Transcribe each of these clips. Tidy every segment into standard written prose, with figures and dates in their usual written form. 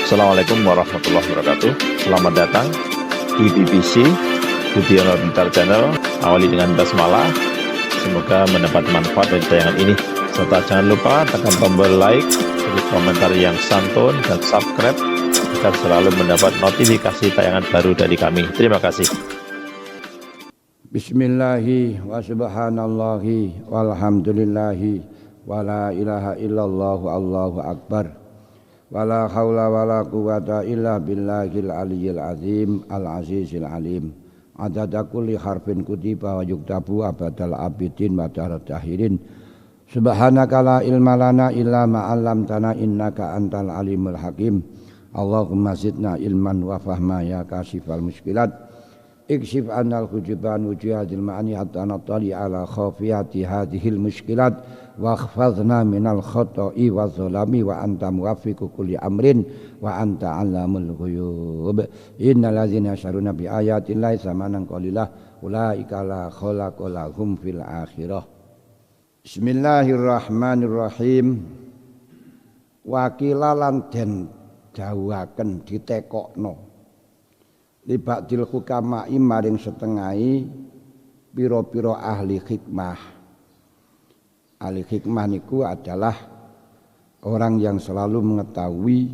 Assalamualaikum warahmatullahi wabarakatuh. Selamat datang di BBC Budiono Pintar Channel. Awali dengan basmalah. Semoga mendapat manfaat dari tayangan ini. Serta jangan lupa tekan tombol like, tulis komentar yang santun, dan subscribe agar selalu mendapat notifikasi tayangan baru dari kami. Terima kasih. Bismillahi wa subhanallahi walhamdulillahi wa la ilaha illallah Allahu akbar wa la hawla wa la quwata illa billahil aliyyil azim al-azizil alim adada kulli harfin kutiba wa yuktabu abadal abidin wa darat tahirin subhanaka la ilma lana illa ma 'allamtana innaka antal alimul hakim Allahumma zidna ilman wa fahma ya kasifal muskilat ikshif annal hujuban wujudil ma'ani hatta natali ala khafiyati hadhil muskilat wa khfadna minal khoto'i wa zolami wa anta muwafiqu kulli amrin wa anta alamul ghuyub innal ladzina yasharuna bi ayatillahi samanan qalilah ulaika la khalaqa lahum fil akhirah. Bismillahirrahmanirrahim. Wakila lan den dawuhaken ditekokno libaktil hukama'i maring setengahi piro-piro ahli hikmah. Ahli hikmah niku adalah orang yang selalu mengetahui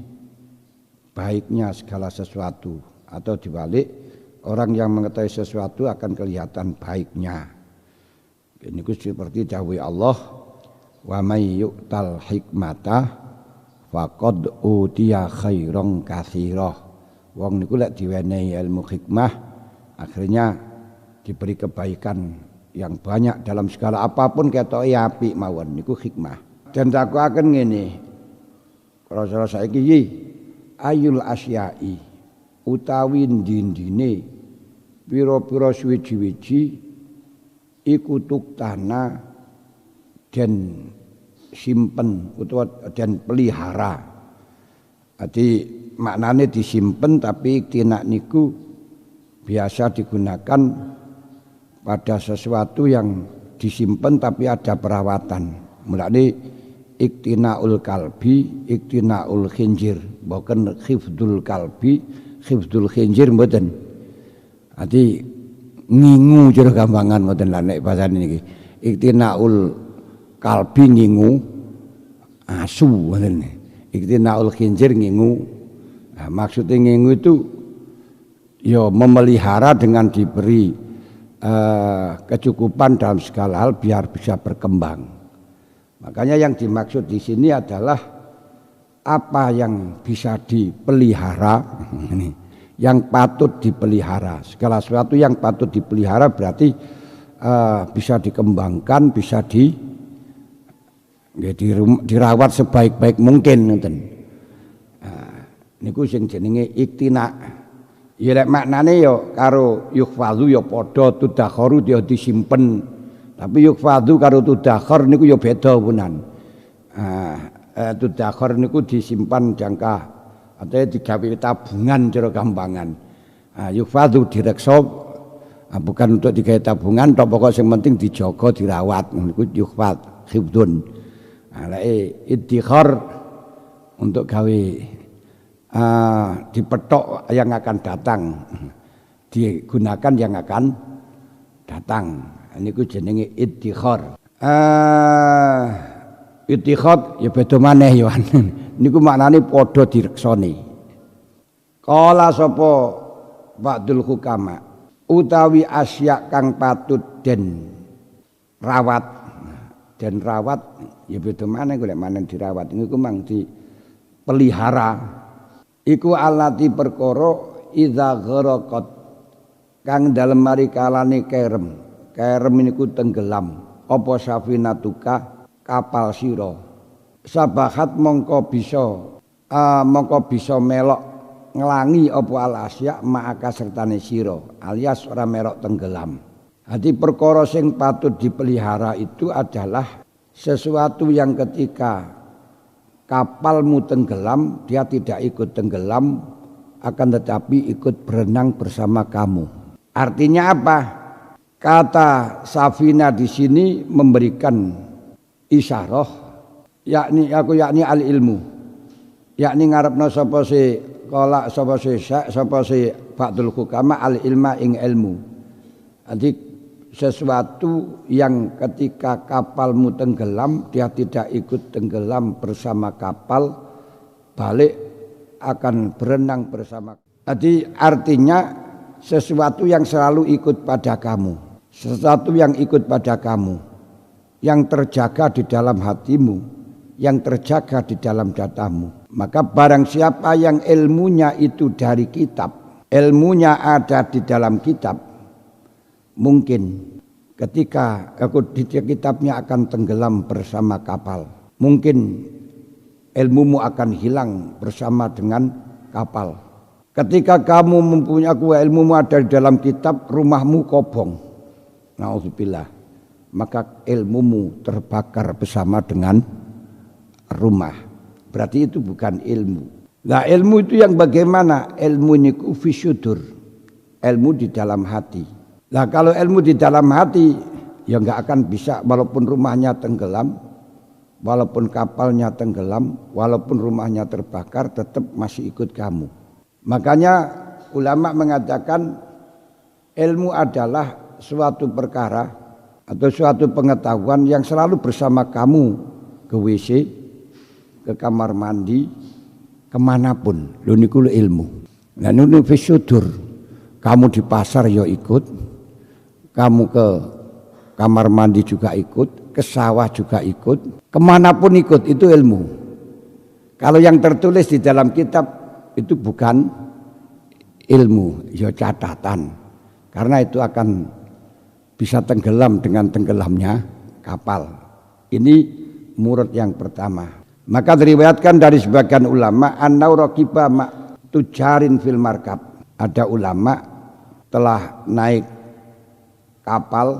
baiknya segala sesuatu, atau dibalik, orang yang mengetahui sesuatu akan kelihatan baiknya. Niku seperti dawuh Allah, wa may yu'tal hikmata faqad utiya khairan katsira. Wong niku lek diwenehi ilmu hikmah akhirnya diberi kebaikan yang banyak dalam segala apapun ketoke apik mawon niku hikmah. Dan dakwaaken ngene. Rasul saiki iki ayul asyai utawi ndine pira-pira suwi-wiji iku tuktana den simpen utawa den pelihara. Ati maknane disimpen, tapi iktinak niku biasa digunakan pada sesuatu yang disimpen tapi ada perawatan. Mulane iktinaul kalbi, iktinaul khinjir, bukan khifdul kalbi, khifdul khinjir mboten. Ati ngingu jero gampangan mboten lah nek bahasa niki. Iktinaul kalbi ngingu asu mboten. Iktinaul khinjir ngingu. Nah, maksudnya ngingu itu ya memelihara dengan diberi kecukupan dalam segala hal biar bisa berkembang. Makanya yang dimaksud di sini adalah apa yang bisa dipelihara, yang patut dipelihara. Segala sesuatu yang patut dipelihara berarti bisa dikembangkan, bisa dirawat sebaik-baik mungkin. Niku sing jenenge iktina. Ya lek maknane ya karo yukhfazu ya padha, tudakharu ya disimpen. Tapi yukhfazu karo tudakhar niku ya beda punan. Tudakhar niku disimpan jangka atau digawe tabungan cara gampangan. Yukhfazu direksa bukan untuk digawe tabungan, tok pokok sing penting dijaga, dirawat. Niku yukhfaz, khifdun. Lek iddikhar untuk gawe dipetok yang akan datang, digunakan yang akan datang. Ini ku jenenge iddikhar. Iddikhar ya beda maneh ya. Niku maknane padha direksani. Kala sapa ba'dul hukama utawi asya kang patut den rawat. Den rawat ya beda maneh golek maneh dirawat. Niku mang dipelihara. Iku alati perkara idza gharaqat kang dalem mari kalane kerem niku tenggelam apa safinatuka kapal sira sabahat mongko bisa melok nglangi apa alasya ma'aka sertane sira alias ora merok tenggelam. Hati perkara sing patut dipelihara itu adalah sesuatu yang ketika kapalmu tenggelam, dia tidak ikut tenggelam, akan tetapi ikut berenang bersama kamu. Artinya apa? Kata safina di sini memberikan isyarah, yakni al ilmu. yakni ngarepno sapa si qala sapa si ba'dul hukama al ilma ing ilmu. Jadi sesuatu yang ketika kapalmu tenggelam dia tidak ikut tenggelam bersama kapal, balik akan berenang bersama. Jadi artinya sesuatu yang selalu ikut pada kamu, sesuatu yang ikut pada kamu, yang terjaga di dalam hatimu, yang terjaga di dalam datamu. Maka barang siapa yang ilmunya itu dari kitab, ilmunya ada di dalam kitab, mungkin ketika kitabnya akan tenggelam bersama kapal, mungkin ilmumu akan hilang bersama dengan kapal. Ketika kamu mempunyai ilmumu ada di dalam kitab, rumahmu kobong, naudzubillah, maka ilmumu terbakar bersama dengan rumah. Berarti itu bukan ilmu. Nah, ilmu itu yang bagaimana? Ilmu niku fisyudur, ilmu di dalam hati. Nah, kalau ilmu di dalam hati ya enggak akan bisa, walaupun rumahnya tenggelam, walaupun kapalnya tenggelam, walaupun rumahnya terbakar, tetap masih ikut kamu. Makanya ulama mengatakan ilmu adalah suatu perkara atau suatu pengetahuan yang selalu bersama kamu ke WC, ke kamar mandi, kemanapun. Lho niku ilmu. Nah niku fisyudur. Kamu di pasar ya ikut, kamu ke kamar mandi juga ikut, ke sawah juga ikut, kemanapun ikut, itu ilmu. Kalau yang tertulis di dalam kitab itu bukan ilmu, ya catatan. Karena itu akan bisa tenggelam dengan tenggelamnya kapal. Ini murad yang pertama. Maka diriwayatkan dari sebagian ulama annau raqiba tujarin fil markab. Ada ulama telah naik kapal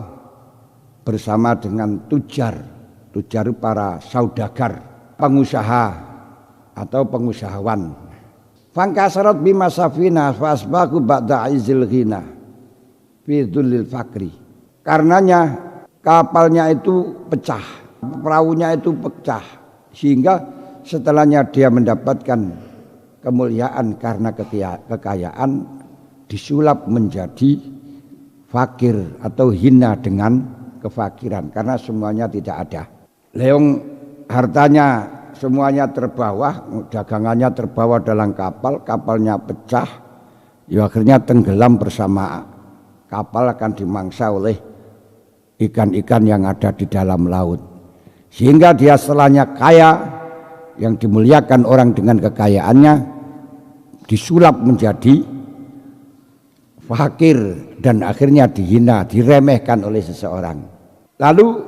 bersama dengan tujar para saudagar, pengusaha atau pengusahawan. Fangkasarat bima safina fasbaku ba'da izil ghina fi dhullil fakri. Karenanya kapalnya itu pecah, perahunya itu pecah, sehingga setelahnya dia mendapatkan kemuliaan karena kekayaan, disulap menjadi fakir atau hina dengan kefakiran karena semuanya tidak ada. Leong hartanya semuanya terbawa, dagangannya terbawa dalam kapal, kapalnya pecah, ya akhirnya tenggelam bersama kapal, akan dimangsa oleh ikan-ikan yang ada di dalam laut. Sehingga dia setelahnya kaya, yang dimuliakan orang dengan kekayaannya, disulap menjadi fakir dan akhirnya dihina, diremehkan oleh seseorang. Lalu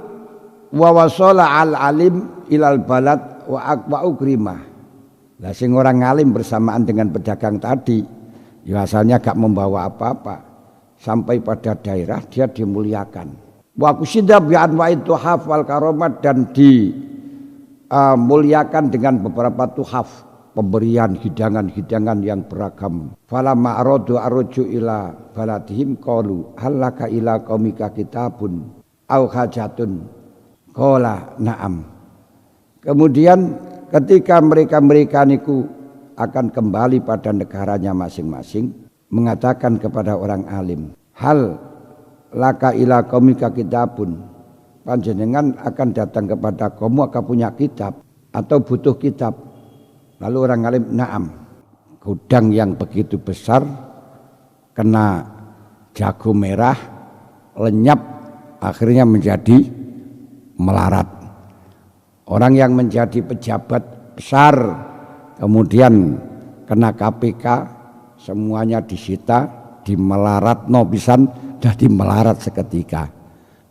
wawasala al-alim ilal balad wa ukrimah. Lah sing orang alim bersamaan dengan pedagang tadi, ya asalnya gak membawa apa-apa, sampai pada daerah dia dimuliakan. Wa kusida bi anwa'i tuhaf wal karomat, dan dimuliakan dengan beberapa tuhaf, pemberian hidangan-hidangan yang beragam. Falamma aradu arju ila baladihim qalu halaka ila qaumika kitabun au hajatun qala na'am. Kemudian ketika mereka niku akan kembali pada negaranya masing-masing, mengatakan kepada orang alim, hal laka ila qaumika kitabun, panjenengan akan datang kepada kaum akan punya kitab atau butuh kitab. Lalu orang alim, na'am. Gudang yang begitu besar kena jago merah, lenyap, akhirnya menjadi melarat. Orang yang menjadi pejabat besar kemudian kena KPK, semuanya disita, dimelarat pisan, jadi melarat seketika.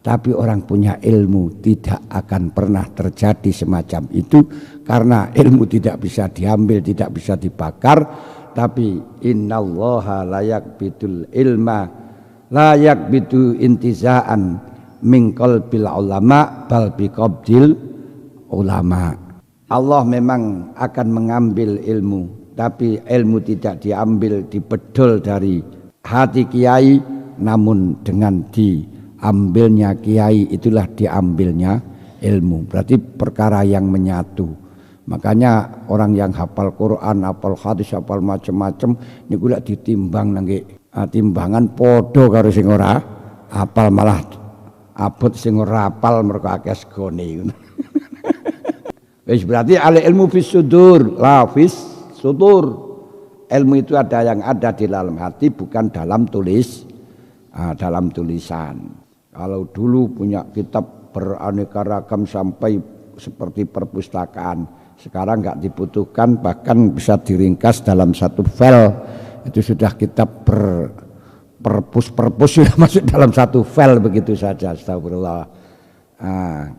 Tapi orang punya ilmu tidak akan pernah terjadi semacam itu, karena ilmu tidak bisa diambil, tidak bisa dibakar. Tapi innallaha layak bidul ilma layak bidu intizaan min qalbil ulama bal biqabdil ulama. Allah memang akan mengambil ilmu, tapi ilmu tidak diambil, dibedol dari hati kiai, namun dengan diambilnya kiai itulah diambilnya ilmu. Berarti perkara yang menyatu. Makanya orang yang hafal Quran, hafal hadis, hafal macam-macam niku lek ditimbang nangge timbangan padha karo sing ora hafal, malah abot sing ora hafal mergo akeh segone ngono. Wis berarti al ilmu fis sudur, la fis sudur. Ilmu itu ada yang ada di dalam hati, bukan dalam dalam tulisan. Kalau dulu punya kitab beraneka ragam sampai seperti perpustakaan, sekarang nggak dibutuhkan, bahkan bisa diringkas dalam satu file. Itu sudah kitab perpus sudah masuk dalam satu file begitu saja. Astagfirullah.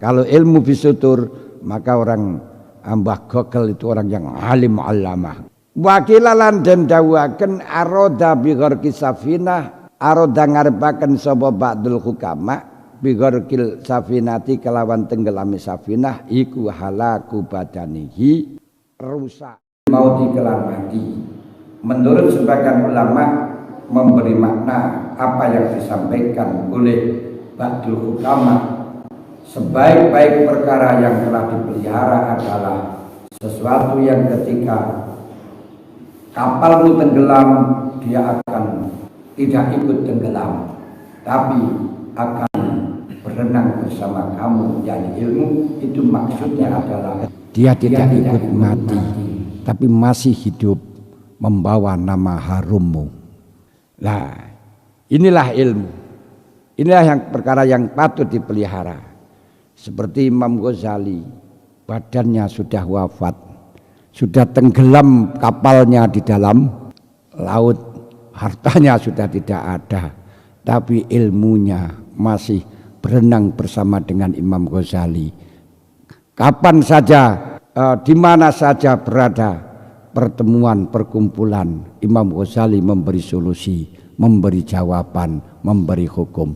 Kalau ilmu bisutur, maka orang Mbah Gogel itu orang yang alim alamah. Wakilalan den dawuhaken aroda bi gharqi safinah, aroda ngarepaken sapa ba'dul hukama bi gharqil safinati kelawan tenggelami safinah iku halaku badanihi, rusak mau dikelan mati. Menurut sebagian ulama memberi makna apa yang disampaikan oleh ba'dul hukama, sebaik-baik perkara yang telah dipelihara adalah sesuatu yang ketika kapalmu tenggelam, dia akan tidak ikut tenggelam, tapi akan berenang bersama kamu. Yani ilmu itu maksudnya adalah dia tidak ikut mati, tapi masih hidup membawa nama harummu. Nah, inilah ilmu. Inilah yang perkara yang patut dipelihara. Seperti Imam Ghazali, badannya sudah wafat, sudah tenggelam kapalnya di dalam laut, hartanya sudah tidak ada, tapi ilmunya masih berenang bersama dengan Imam Ghazali. Kapan saja, di mana saja berada pertemuan, perkumpulan, Imam Ghazali memberi solusi, memberi jawaban, memberi hukum.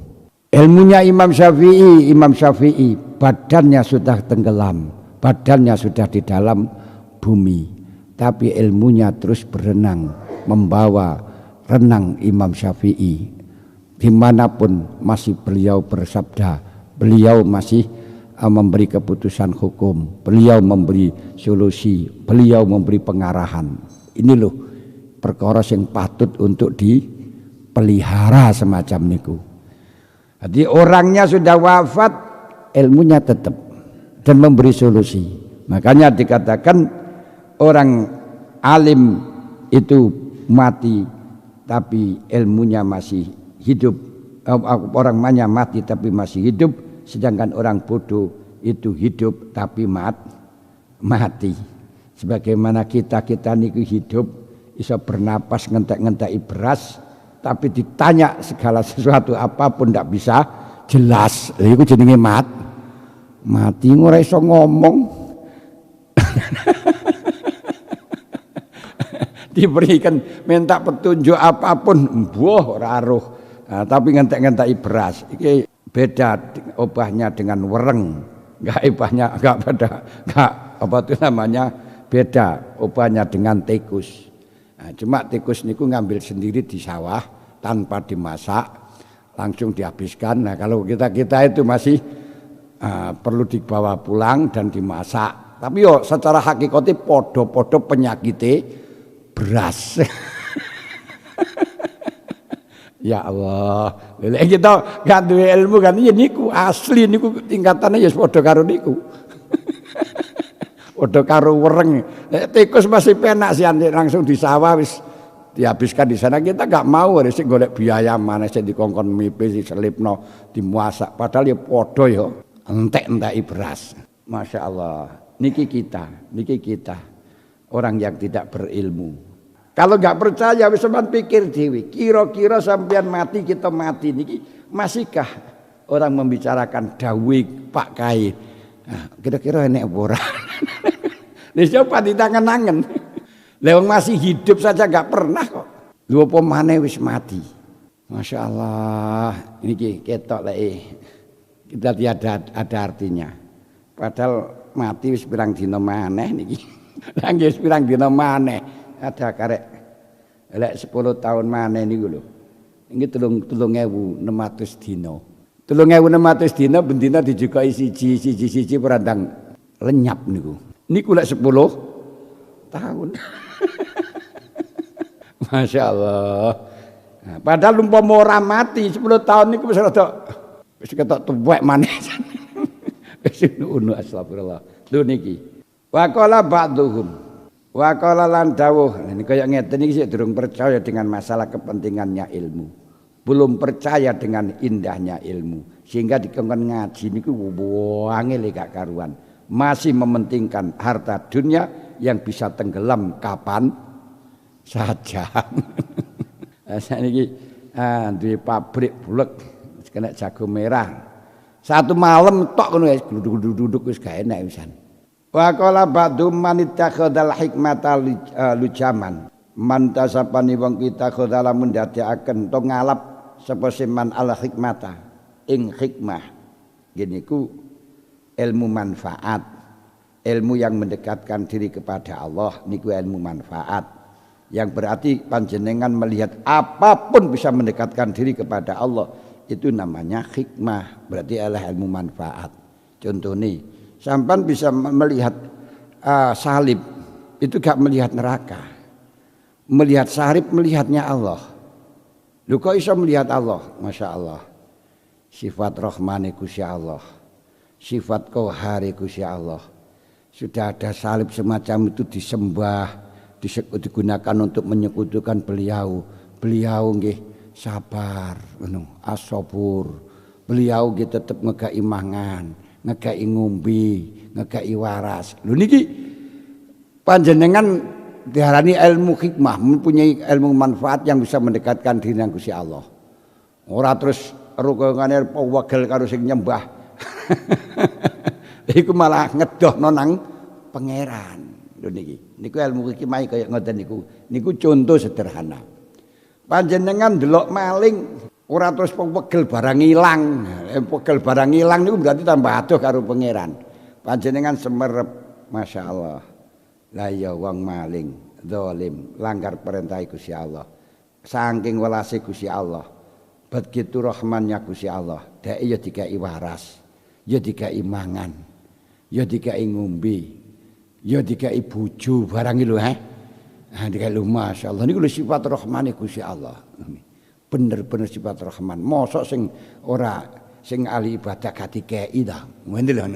Ilmunya Imam Syafi'i badannya sudah tenggelam, badannya sudah di dalam bumi, tapi ilmunya terus berenang, membawa renang Imam Syafi'i. Dimanapun masih beliau bersabda, beliau masih memberi keputusan hukum, beliau memberi solusi, beliau memberi pengarahan. Ini loh perkara yang patut untuk dipelihara semacam niku. Jadi orangnya sudah wafat, ilmunya tetap dan memberi solusi. Makanya dikatakan orang alim itu mati tapi ilmunya masih hidup. Orang banyak mati tapi masih hidup, sedangkan orang bodoh itu hidup tapi mati. Sebagaimana kita niku hidup bisa bernapas ngentek-ngenteki beras, tapi ditanya segala sesuatu apapun tidak bisa jelas. Iku jenenge mati ora iso ngomong. Diberikan minta petunjuk apapun mbuh ora aruh. Tapi ngentek-ngenteki beras iki beda obahnya dengan wereng. Enggak obahnya enggak beda, enggak apa itu namanya, beda obahnya dengan tikus. Cuma tikus niku ngambil sendiri di sawah tanpa dimasak, langsung dihabiskan. Nah, kalau kita itu masih perlu dibawa pulang dan dimasak. Tapi yo secara hakikate podo-podo penyakite beras. Ya Allah, lek kita gak duwe ilmu kan ya niku asli niku tingkatannya ya padha karo niku. Padha karo wereng. Tikus masih penak sih langsung di sawah wis dihabiskan di sana. Kita gak mau wis golek biaya mana sing dikongkon mipe diselipno dimasak, padahal ya padha ya entek-enteki beras. Masya Allah. Niki kita orang yang tidak berilmu. Kalau nggak percaya wis sampean pikir dhewe, kira-kira sampean mati kita mati niki masihkah orang membicarakan dawuh Pak Kai? Nah, kira-kira enek apa ora? Wis coba ditangen-angen. Lah wong masih hidup saja nggak pernah kok. Lho apa maneh wis mati. Masya Allah, ini ketok lek kita tidak ada artinya. Padahal mati wis pirang dina maneh niki. Lah nggih wis pirang dina maneh. Ada karek lek 10 tahun maneh niku lho. Niki 3600 dina. 3600 dina bendina dijukai siji perandang lenyap niku. Niku lek 10 tahun. Masya Allah. Nah, padahal umpama ora mati 10 tahun niku wis rada wis ketok tuwek maneh. Wis ngono astagfirullah. Lho niki. Wa qala ba'dhum. Wa qala lan dawuh. Ini kaya ngeten iki sik durung percaya dengan masalah kepentingannya ilmu. Belum percaya dengan indahnya ilmu. Sehingga dikongkon ngaji niku angel gak karuan. Masih mementingkan harta dunia yang bisa tenggelam kapan saja. Saniki duwe pabrik bulek kena jago merah. Satu malam tok ngono wis duduk wis gak enak wisan. Wa qala ba'dum man ittakhadhal hikmata lujaman. Man tasapani wong kita khodala mundadekaken to ngalap sapa man al hikmata ing hikmah. Gini ku ilmu manfaat. Ilmu yang mendekatkan diri kepada Allah niku ilmu manfaat. Yang berarti panjenengan melihat apapun bisa mendekatkan diri kepada Allah, itu namanya hikmah, berarti adalah ilmu manfaat. Contoh nih, sampan bisa melihat salib, itu gak melihat neraka. Melihat salib melihatnya Allah. Lu kok bisa melihat Allah? Masya Allah. Sifat Rahmani Gusti Allah, sifat Qahhari Gusti Allah. Sudah ada salib semacam itu disembah, digunakan untuk menyekutukan beliau. Beliau nggih sabar, as-sabur. Beliau nggih tetep ngegai mangan, ngegai ngombe, ngegai waras. Lho niki panjenengan diarani ilmu hikmah, mempunyai ilmu manfaat yang bisa mendekatkan diri dengan Gusti Allah. Ora terus rukungane wegel karo sing nyembah. Iku malah ngedohno nang pangeran. Lho niki. Niku ilmu hikmah kaya ngoten niku. Niku contoh sederhana. Panjenengan delok maling ora terus wegel barang ilang. Wegel barang ilang niku berarti tambah adoh karo pangeran. Panjenengan semerep, Masya Allah. Lah ya wong maling, zalim, langgar perintah Gusti Allah. Saking welase Gusti Allah. Begitu rahmannya Gusti Allah. Dek ya dikai waras, ya dikai mangan, ya dikai ngombe, ya dikai bojo barang lho dikai lho Masya Allah. Niku lho sifat rahmane Gusti Allah. Bener-bener sifat rahman. Mosok sing ora sing ahli ibadah gak dikei ta. Ngene lho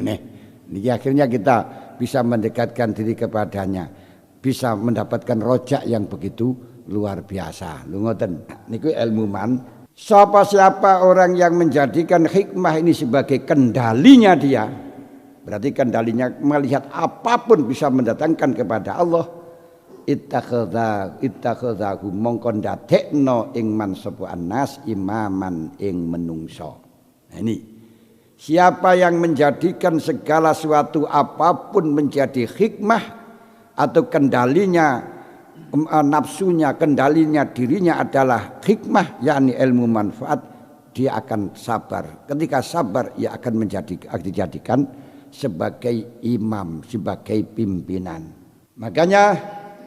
niki akhirnya kita bisa mendekatkan diri kepadanya, bisa mendapatkan rojak yang begitu luar biasa. Lho ngoten. Niku ilmu man. Siapa orang yang menjadikan hikmah ini sebagai kendalinya dia, berarti kendalinya melihat apapun bisa mendatangkan kepada Allah. Ittakhadhahu mongkon dadekno ing man sapa annas imaman ing menungso. Nah ini siapa yang menjadikan segala sesuatu apapun menjadi hikmah atau kendalinya nafsunya, kendalinya dirinya adalah hikmah, yakni ilmu manfaat, dia akan sabar. Ketika sabar, ia akan dijadikan sebagai imam, sebagai pimpinan. Makanya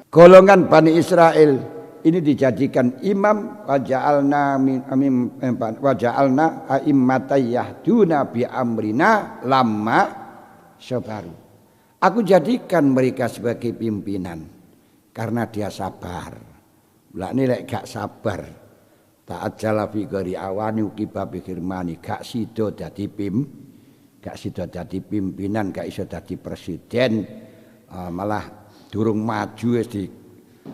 golongan Bani Israel ini dijadikan imam, waja'alna a'immatan yahduna bi amrina lamma sabaru. Aku jadikan mereka sebagai pimpinan karena dia sabar. Lah ini lek gak sabar, ta'ajjala fi ghairi awani uqiba bi khirmani, gak sida dadi pimpinan, gak iso dadi presiden, malah durung maju wis di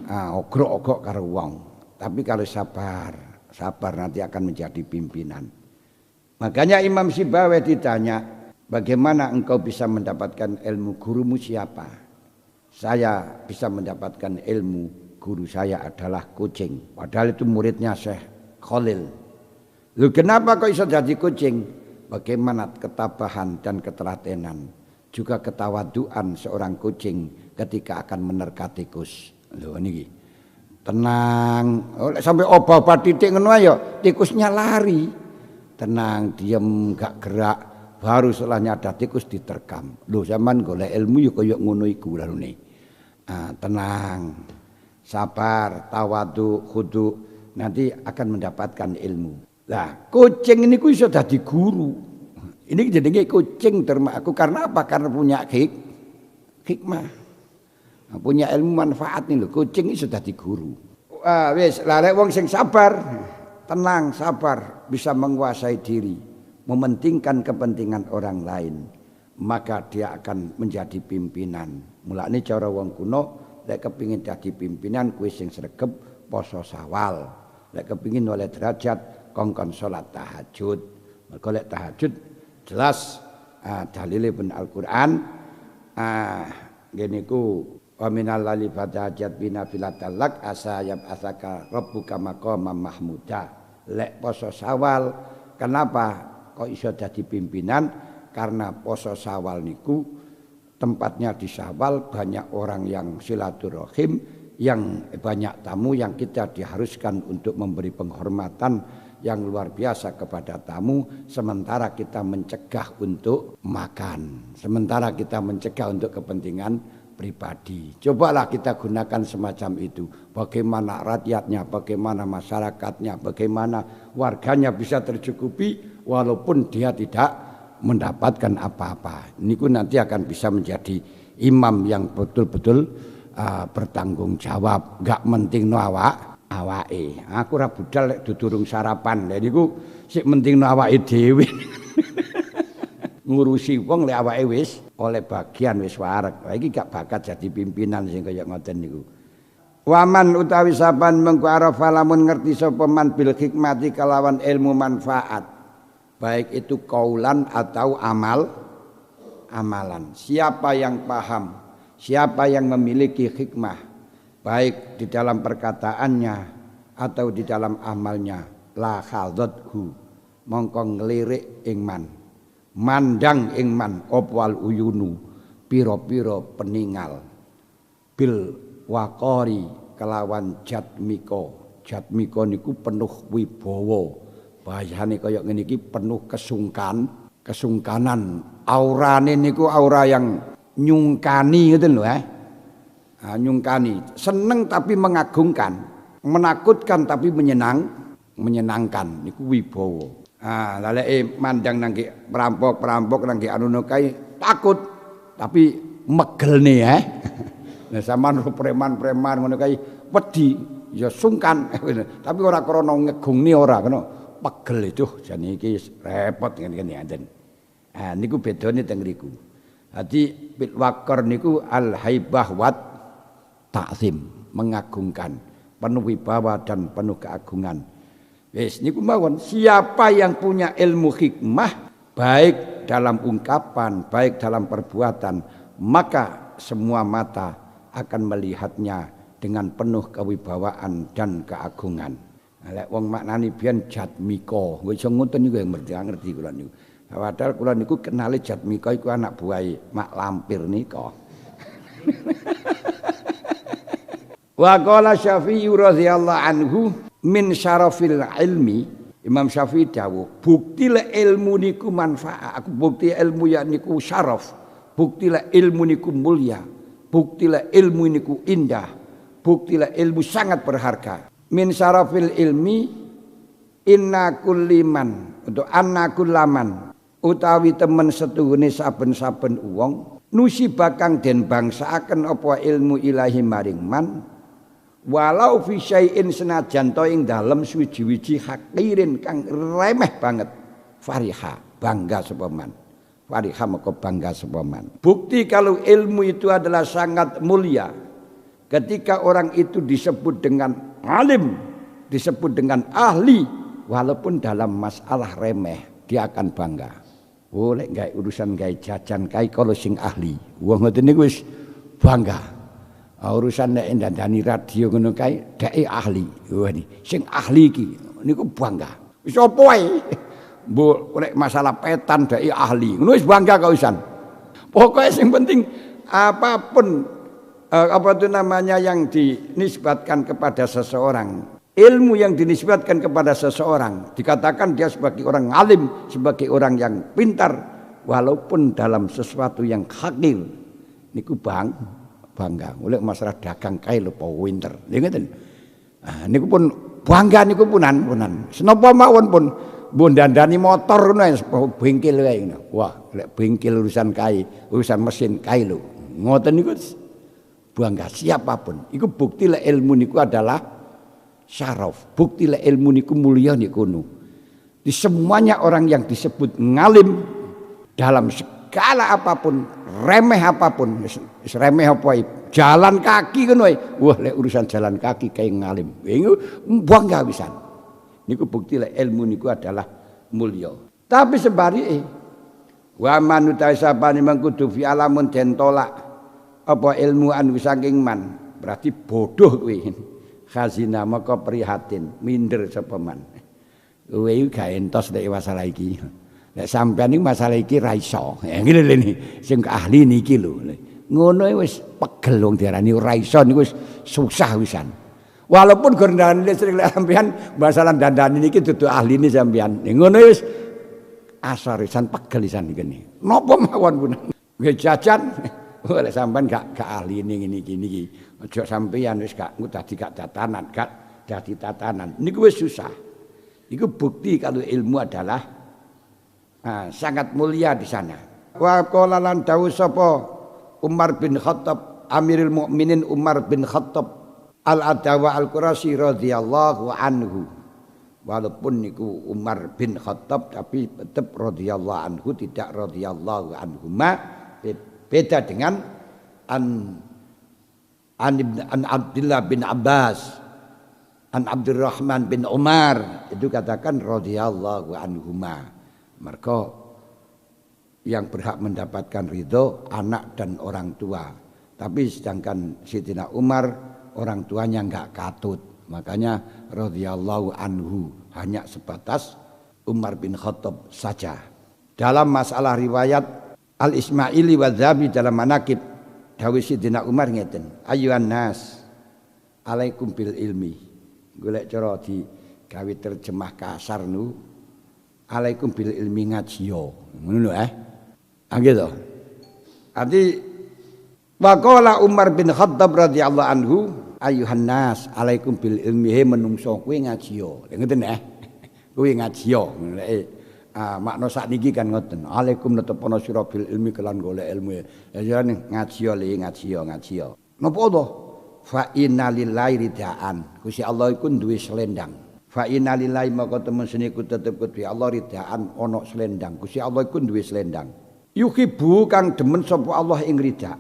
ogrok-ogrok karo wong. Tapi kalau sabar nanti akan menjadi pimpinan. Makanya Imam Sibawayh ditanya, bagaimana engkau bisa mendapatkan ilmu, gurumu siapa? Saya bisa mendapatkan ilmu, guru saya adalah kucing. Padahal itu muridnya Syekh Khalil. Lu kenapa kok bisa jadi kucing? Bagaimana ketabahan dan ketelatenan, juga ketawaduan seorang kucing ketika akan menerka tikus. Lho niki. Tenang, sampai obat titik ngono ayo, tikusnya lari. Tenang, diam, gak gerak. Baru setelahnya ada tikus diterkam. Lho zaman golek ilmu yo kaya ngono iku larune. Tenang, sabar, tawadu, khudu, nanti akan mendapatkan ilmu. Lah, kucing ini ku iso dadi guru. Ini jenenge kucing termaku karena apa? Karena punya hikmah. Punya ilmu manfaat nih lho, kucing ini sudah diguru. Wis, lek wong sing sabar, tenang, sabar, bisa menguasai diri, mementingkan kepentingan orang lain, maka dia akan menjadi pimpinan. Mulane cara wong kuno, lek kepingin jadi pimpinan kuwi sing sregep poso Syawal. Lek kepingin oleh derajat kongkon salat tahajud. Mergo lek tahajud jelas dalile ben Al-Qur'an ngene ku wa minal lali fatahajat bina filatalak asayab asaka rabbuka maqama mahmuda. Lek poso Syawal, kenapa kok iso dadi pimpinan? Karena poso Syawal niku tempatnya di Syawal banyak orang yang silaturahim, yang banyak tamu yang kita diharuskan untuk memberi penghormatan yang luar biasa kepada tamu, sementara kita mencegah untuk makan, sementara kita mencegah untuk kepentingan pribadi. Cobalah kita gunakan semacam itu. Bagaimana rakyatnya, bagaimana masyarakatnya, bagaimana warganya bisa tercukupi walaupun dia tidak mendapatkan apa-apa. Niku nanti akan bisa menjadi imam yang betul-betul bertanggung jawab, gak mentingno awake. Aku ora budal lek durung sarapan. Lha niku sik mentingno awake dhewe. Ngurusi wong lek awake wis oleh bagian wis wareg. Lah iki gak bakat jadi pimpinan sing kaya ngoten niku. Waman utawi saban mengko arafa lamun ngerti sapa man bil hikmati kalawan ilmu manfaat. Baik itu kaulan atau amalan. Siapa yang paham, siapa yang memiliki hikmah, baik di dalam perkataannya atau di dalam amalnya, la khadzathu mongko nglirik ing man. Mandang ing man opwal uyunu piro-piro peningal bil waqori kelawan jatmiko niku penuh wibawa, bahasane kaya ngene iki penuh kesungkanan, aurane niku aura yang nyungkani ngoten lho nyungkani, seneng tapi mengagungkan, menakutkan tapi menyenangkan niku wibawa. Lalek mandang nangge perampok nangge anu kae takut tapi megelne Nah sampean preman ngono kae wedi ya sungkan tapi ora krana ngegungne ora kena pegel itu jane iki repot ngene ngaten. Niku bedane teng mriku. Dadi bil waqar niku al haibah wat ta'zim, mengagungkan, penuh wibawa dan penuh keagungan. Wis niku mawon, siapa yang punya ilmu hikmah baik dalam ungkapan, baik dalam perbuatan, maka semua mata akan melihatnya dengan penuh kewibawaan dan keagungan. Lek wong maknani biyen Jatmiko, wis ngoten niku yang ngerti kula niku. Padahal kula niku kenale Jatmiko iku anak buahe Mak Lampir nika. Wa qala Syafi'i radhiyallahu anhu min syarafil ilmi, Imam Syafi'i dawuh bukti le ilmu niku manfaat, aku bukti ilmu ya niku syaraf, bukti le ilmu niku mulia, bukti le ilmu niku indah, bukti le ilmu sangat berharga. Min syarafil ilmi inna kulliman, untuk anna kullaman utawi temen setuhune saben-saben wong nusibakang den bangsaaken apa ilmu ilahi maring man, walau fi syai'in senajan to ing dalem suwi-wiji hakirin kang remeh banget, fariha bangga sapa man, fariha maka bangga sapa man. Bukti kalau ilmu itu adalah sangat mulia, ketika orang itu disebut dengan alim, disebut dengan ahli, walaupun dalam masalah remeh dia akan bangga. Boleh gawe urusan gawe jajan kae kalau sing ahli, wong ngoten niku wis bangga. Urusan nek ndandani radio ngono kae dheke ahli. Wah ni sing ahli iki niku bangga. Wis apa wae. Mbok nek masalah petan dheke ahli. Ngono wis bangga kausan. Pokoke sing penting apapun apa itu namanya yang dinisbatkan kepada seseorang, ilmu yang dinisbatkan kepada seseorang, dikatakan dia sebagai orang alim, sebagai orang yang pintar, walaupun dalam sesuatu yang hakil niku bangga. Oleh masalah dagang kae lho winter. Nggih ngoten. Niku pun bangga niku punan. Senapa mawon pun mbok dandani motor ngono bengkel kae ngono. Wah, lek bengkel urusan kae, urusan mesin kae lho. Ngoten niku bangga siapapun. Iku bukti lek ilmu niku adalah syaraf. Bukti lek ilmu niku mulia niku nu. Di semuanya orang yang disebut ngalim dalam segala apapun, remeh apapun, remeh apa jalan kaki kan wae. Wah lek urusan jalan kaki kayak ngalim. Iku bangga pisan. Niku bukti lek ilmu niku adalah mulia. Tapi sebarike wa man utahe sapane mangkudu fi alamun den tolak apa ilmu anu saking man berarti bodoh kuwi. Khazina maka prihatin minder sapa man. Kowe gak entos nek masalah iki. Nek sampean iki masalah iki ra iso. Ya ngene lho iki sing ahli niki lho. Ngono wis pegel wong diarani ora iso niku wis susah wisan. Walaupun gondane listrik lek sampean masalah dandani niki dudu ahline sampean. Ngono wis asar wisan pegel wisan iki. Napa mawon pun. Nggih jajan oleh sampean gak ahli ning ngene iki. Aja sampean wis gak dadi gak tatanan, gak dadi tatanan. Niku wis susah. Iku bukti kalau ilmu adalah sangat mulia di sana. Wa qala lan dawuh sapa Umar bin Khattab, Amirul Mukminin Umar bin Khattab Al-Adawa Al-Qurasy radhiyallahu anhu. Walaupun niku Umar bin Khattab tapi tetap radhiyallahu anhu tidak radhiyallahu anhuma. Beda dengan an Abdullah bin Abbas, an Abdurrahman bin Umar itu katakan radhiyallahu anhuma. Mereka yang berhak mendapatkan ridho anak dan orang tua. Tapi sedangkan Sayyidina Umar orang tuanya enggak katut. Makanya radhiyallahu anhu hanya sebatas Umar bin Khattab saja. Dalam masalah riwayat Al-Ismaili wa Dzabi dalam manaqib dawuh Sayyidina Umar ngeten, ayyuhan nas alaikum bil ilmi. Golek cara digawe terjemah kasar nu alaikum bil ilmi ngajiyo. Ngono lho nggih to. Arti waqala Umar bin Khattab radhiyallahu anhu ayyuhan nas alaikum bil ilmi he menungso kowe ngajiyo. Ngoten kowe ngajiyo. Makna sakniki kan ngoten. Alaikum natapana sira bil ilmi kelan golek ilmu. Ya ngajiyo le ngajiyo. Napa to? Fa innalillahi ridaan. Gusti Allah iku duwe selendang. Fa innalillahi maka temen seniku tetep kudu Allah ridaan ana selendang. Gusti Allah iku duwe selendang. Yuhibbu kang demen sapa Allah ing rida.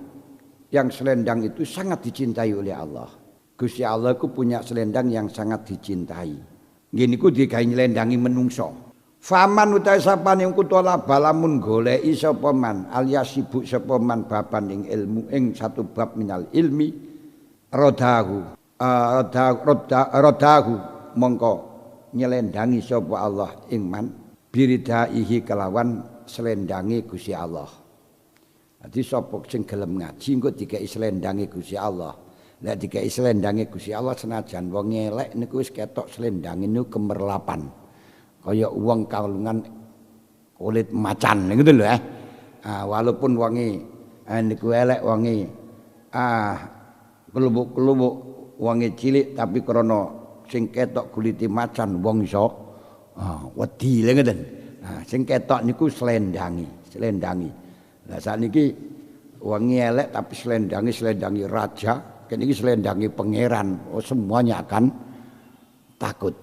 Yang selendang itu sangat dicintai oleh Allah. Gusti Allah iku punya selendang yang sangat dicintai. Nggih niku digawe nyelendangi menungso. Faman utahe sapane kutala balamun goleki sapa man alias sibuk sapa man baban ing ilmu ing satu bab minal ilmi rodahu mongko nyelendangi sapa Allah ing man biridaihi kelawan selendange Gusti Allah. Dadi sapa sing gelem ngaji engko dikai selendange Gusti Allah. Nek dikai selendange Gusti Allah senajan wong elek niku wis ketok selendange niku kemerlapan. Kaya uang kalungan kulit macan gitu lho walaupun wangi niku elek wangi kelubuk-kelubuk wangi cilik tapi krana sing ketok kulite macan wong iso wedi lho ngoten. Sing ketok niku selendangi. Lah sakniki wangi elek tapi selendangi raja, kene iki selendangi pangeran. Semuanya akan takut.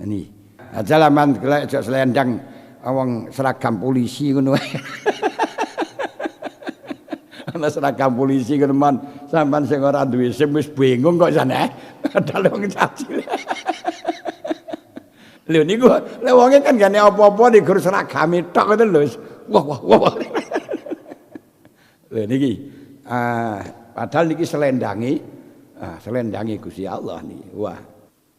Ini jalaman gelek aja selendang wong seragam polisi ngono wae. Ana seragam polisi ngono man, sampean sing ora duwe SIM wis bingung kok jane. Padahal wong caci. Lho niku lek wonge kan gane apa-apa ning gur seragam tok ngoten lho. Wah. Lho niki padahal niki selendangi Gusti Allah niki. Wah.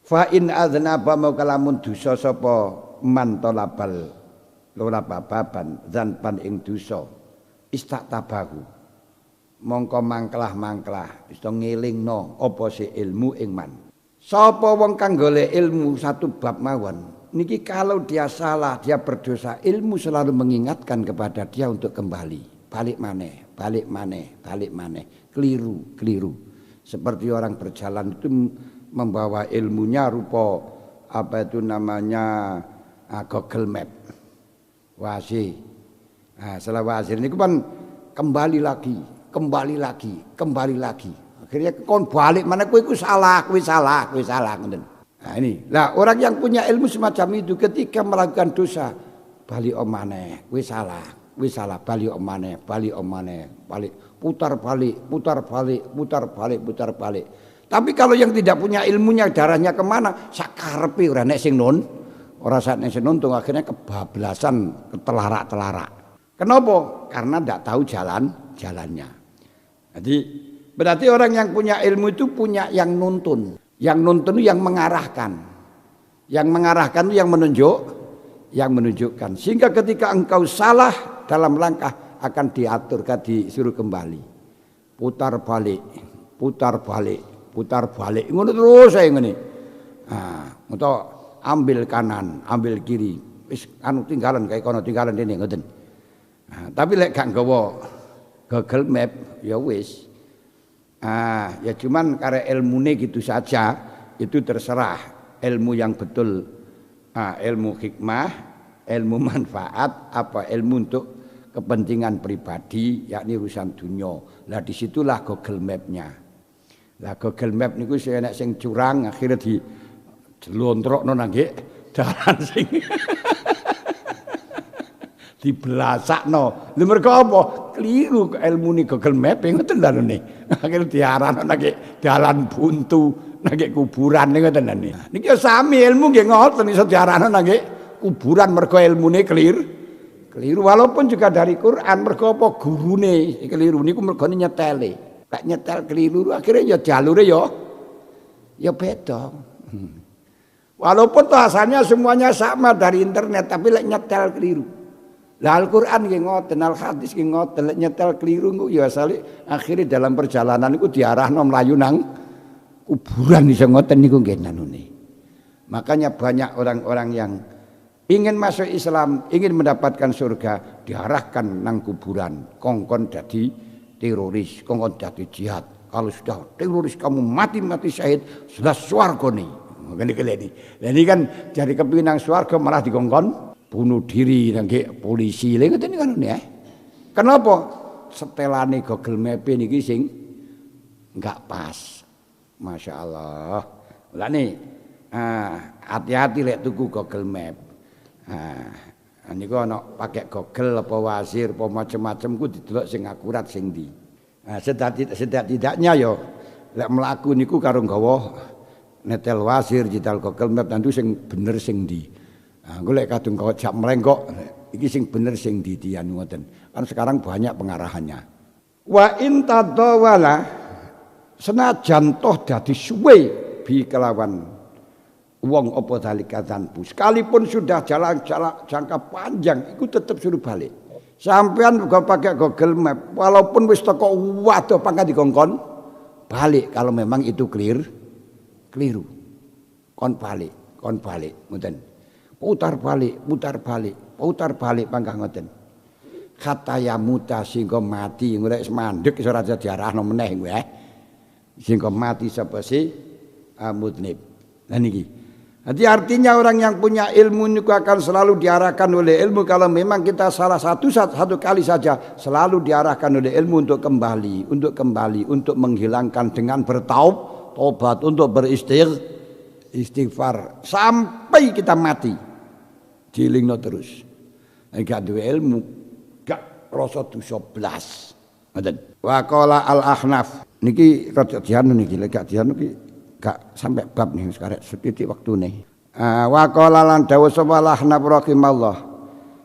Fa in adznaba mau kalamun dosa sapa man talabal lora baban zanpan ing dosa istatabahu mongko mangklah iso ngelingno apa si ilmu ing man. Sapa wong kang golek ilmu satu bab mawon niki kalau dia salah dia berdosa ilmu selalu mengingatkan kepada dia untuk kembali balik maneh keliru seperti orang berjalan itu membawa ilmunya rupa apa itu namanya Google Map. Wasi. Setelah wasi ini kan kembali lagi kembali lagi. Akhirnya kon balik mana kowe iku salah ngoten. Nah ini. Lah orang yang punya ilmu semacam itu ketika melakukan dosa balik omane, kowe salah, balik omane, balik putar balik. Tapi kalau yang tidak punya ilmunya darahnya kemana? Sakarepe ora nek sing nun, ora sak nek sing nuntung akhirnya kebablasan, ketelarak-telarak. Kenapa? Karena tidak tahu jalannya. Jadi berarti orang yang punya ilmu itu punya yang nuntun. Yang nuntun itu yang mengarahkan. Yang mengarahkan itu yang menunjukkan. Sehingga ketika engkau salah dalam langkah akan diatur, disuruh kembali. Putar balik. Ngono terus saya ngene. Nah, untuk ambil kanan, ambil kiri. Wis anu tinggalan kayak kono tinggalan dene ngoten. Nah, tapi lek gak nggawa Google Map ya wis. Ya cuman karena ilmune gitu saja, itu terserah ilmu yang betul, ilmu hikmah, ilmu manfaat, apa ilmu untuk kepentingan pribadi, yakni urusan dunia. Lah disitulah Google Map-nya. Lah Google Map niku sing enek sing curang akhirnya di lontrokno nang dalan sing dibelasakno. Lha mergo apa? Keliru ilmune Google Map ngoten lho ne. Akhire diarani nang dalan buntu, nang kuburan ngoten lho ne. Niki sami ilmu nggih ngoten iso diarani nang kuburan mergo ilmune keliru walaupun juga dari Quran mergo apa gurune keliru niku mergo nyetele. Lek nyetel keliru akhirnya ya jalure ya beda. Walaupun asalnya semuanya sama dari internet tapi lek nyetel keliru. Lah Al-Qur'an nggih ngoten, Al-Hadis nggih ngoten, lek nyetel keliru niku ya asale akhire dalam perjalanan niku diarahno mlayu nang kuburan iso ngoten niku nggih nanune. Makanya banyak orang-orang yang ingin masuk Islam, ingin mendapatkan surga diarahkan nang kuburan, kongkon jadi teroris, kongkon jadi jihad. Kalau sudah teroris kamu mati syahid, sudah swarga nih. Ini kan jadi kepinang swarga malah dikongkon bunuh diri nangge polisi lha ngoten kan ya. Kenapa? Setelane Google Map niki sing enggak pas. Masya Allah. Lah nih, hati-hati lek tuku Google Map. Niku ana pakai Google apa Wasir apa macam-macam ku didelok sing akurat sing ndi. Setidak-tidaknya ya lek mlaku niku karo nggawa netel Wasir digital Google Map tentu sing bener sing ndi. Golek kadung kok jak mlengkok iki sing bener sing didian ngoten. Kan sekarang banyak pengarahannya. Wa in tadawala senajan toh dadi suwe bi kelawan wong apa dalika tanpu. Sekalipun sudah jalan jangka panjang iku tetep suruh balik. Sampean kok pakai Google Map walaupun wis teko waduh pangkat dikongkon balik kalau memang itu keliru. Kon balik ngoten. Putar balik pangkah ngoten. Kata ya muta singgo mati ngurek semandek iso raja diarahno meneh kuwi singgo mati sapa si mudnib. Lah niki. Jadi artinya orang yang punya ilmu niku akan selalu diarahkan oleh ilmu. Kalau memang kita salah satu kali saja selalu diarahkan oleh ilmu untuk kembali, untuk menghilangkan dengan bertaubat, untuk beristighfar sampai kita mati. Dilingno terus. Gak duwe ilmu, gak rasa dosa blas. Ngoten. Wa qala al-Ahnaf. Niki rada dianu niki, lek gak dianu ki gak sampai bab nih sekarang setitik waktune. Wa qala lan dawuh sapa al-Ahnaf rahimallah.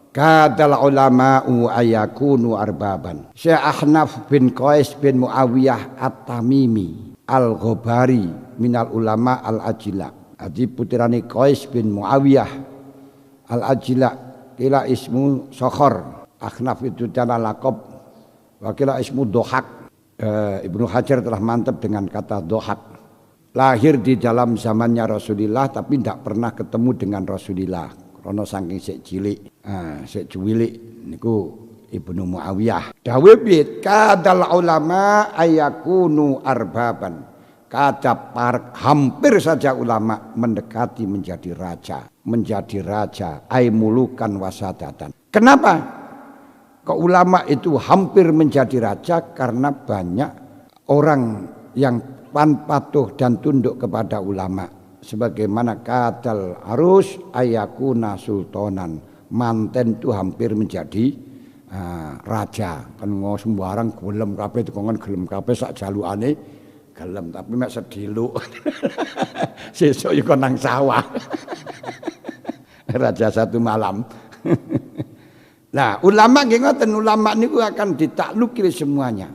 Kadal ulama'u ayakunu arbaban. Syekh Ahnaf bin Qais bin Muawiyah At-Tamimi Al-Ghobari minal ulama al-ajila. Adi putrane Qais bin Muawiyah Al-Ajila kila ismu Sokhor. Ahnaf itu dana lakob. Wakila ismu Dohak. Ibnu Hajar telah mantap dengan kata Dohak. Lahir di dalam zamannya Rasulullah tapi tidak pernah ketemu dengan Rasulullah. Karena saking sik cilik, sik cilik niku Ibnu Muawiyah. Dawe piye? Kadal ulama ayakunu arbaban. Hampir saja ulama mendekati menjadi raja, ai mulukan wasadatan. Kenapa? Kok ulama itu hampir menjadi raja karena banyak orang yang patuh dan tunduk kepada ulama. Sebagaimana kadal arus ayakuna sultanan, manten itu hampir menjadi raja. Kan sembarang gelem kabeh dikongon gelem kabeh sak jalukane gelem, tapi mek sediluk. Sesuk iku nang sawah. Raja satu malam. Nah, ulama nggih ngoten, ulama niku akan ditakluki semuanya.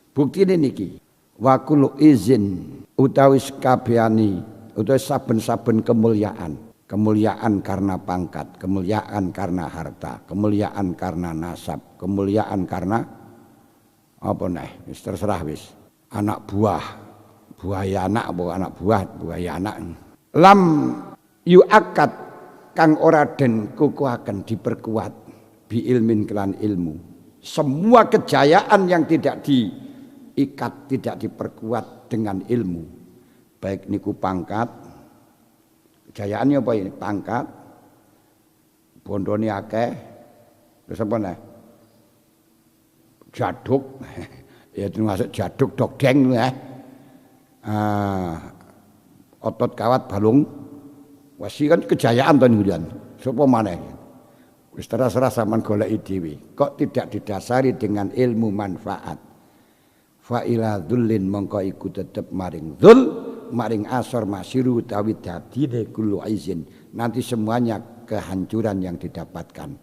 Buktine niki, wa kullu izin utawi kabehane utawi saben-saben kemuliaan. Kemuliaan karena pangkat, kemuliaan karena harta, kemuliaan karena nasab, kemuliaan karena apa nih? Wis terserah wis. Anak buah, buaya anak apa anak buah, buaya anak. Lam yu'akkad kang ora den kukuhaken diperkuat bi ilmin kelan ilmu. Semua kejayaan yang tidak diikat, tidak diperkuat dengan ilmu. Baik niku pangkat, kejayaannya apa ini? Pangkat, bondone akeh, terus apa nih? Jaduk, ya termasuk jaduk dogdeng ya. Otot kawat balung. Wasi kan kejayaan to niku jan. Sapa maneh? Wis terserah sampean goleki dhewe. Kok tidak didasari dengan ilmu manfaat. Fa ila dzullin mongko iku tetep maring dzul, maring asor masiru utawi dadine kullu izin. Nanti semuanya kehancuran yang didapatkan.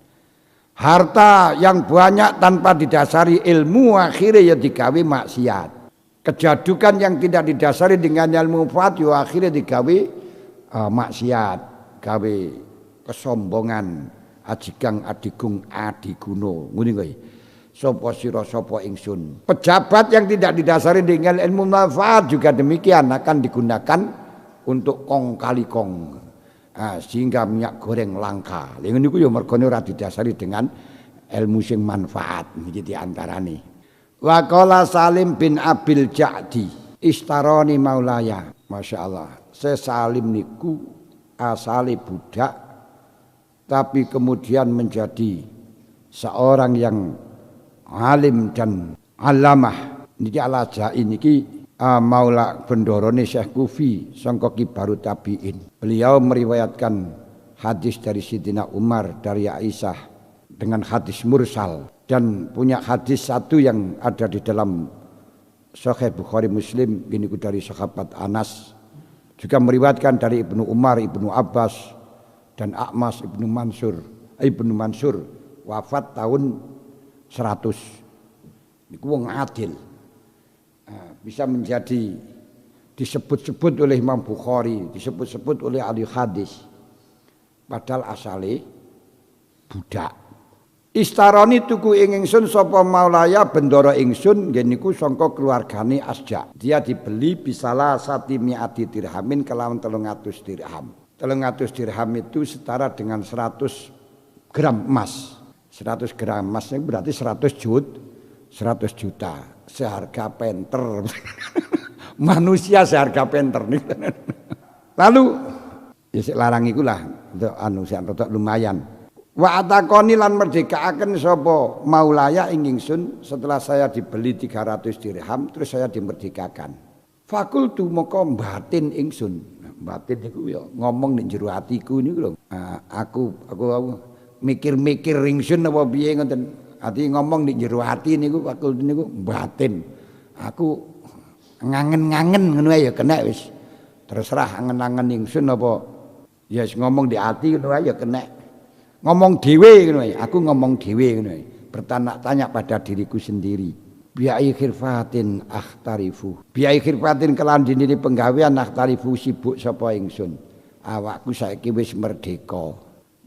Harta yang banyak tanpa didasari ilmu akhirnya ya digawe maksiat. Kejadukan yang tidak didasari dengan ilmu manfaat ya akhirnya digawe maksiat, gawe kesombongan, ajigang adigung adiguno. Ngene kuwi. Sapa sira sapa ingsun. Pejabat yang tidak didasari dengan ilmu manfaat juga demikian akan digunakan untuk kong kali kong. Sehingga minyak goreng langka. Lha niku ya mergane ora didasari dengan ilmu sing manfaat iki di antarane. Wa qala Salim bin Abil Ja'di istaroni maulaya. Masyaallah. Saya Salim niku asale budak tapi kemudian menjadi seorang yang alim dan alamah. Niki Al-Ajai niki maula bendorone Syekh Kufi sangka kibaru tabi'in. Beliau meriwayatkan hadis dari Sidina Umar, dari Aisyah dengan hadis mursal dan punya hadis satu yang ada di dalam Sahih Bukhari Muslim gini dari sahabat Anas. Juga meriwayatkan dari Ibnu Umar, Ibnu Abbas dan A'mas Ibnu Mansur wafat tahun 100. Niku wong adil. Bisa menjadi disebut-sebut oleh Imam Bukhari, disebut-sebut oleh ahli hadis. Padahal asale budak. Istaroni tuku ing ingsun sapa maulaya bendoro ingsun nggih niku sangka keluargane Asja. Dia dibeli bisalah satimiati dirhamin kelawan 300 dirham. 300 dirham itu setara dengan 100 gram emas. 100 gram emas itu berarti 100 juta. Seharga penter. Manusia seharga penter nih. Lalu ya sik larang iku lah untuk anu sing lumayan. Wa atakoni lan merdekaaken sapa maulaya ing ingsun setelah saya dibeli 300 dirham terus saya dimerdekakan. Fakultu moko batin ingsun. Batin niku ya ngomong ning jero atiku niku lho. Aku mikir-mikir ingsun apa piye ngoten. Ati ngomong ning jero ati niku fakultu niku batin. Aku ngangen-ngangen ngono ya kena wis. Terserah angen-angen ingsun apa ya ngomong di ati ngono ya kena. Ngomong dhewe ngono ae, aku ngomong dhewe ngono ae. Bertanya-tanya pada diriku sendiri. Biai khirfatin akhtarifu. Biai khirfatin kelan dinine penggawean akhtarifu sibuk sapa ingsun. Awakku saiki wis merdeka.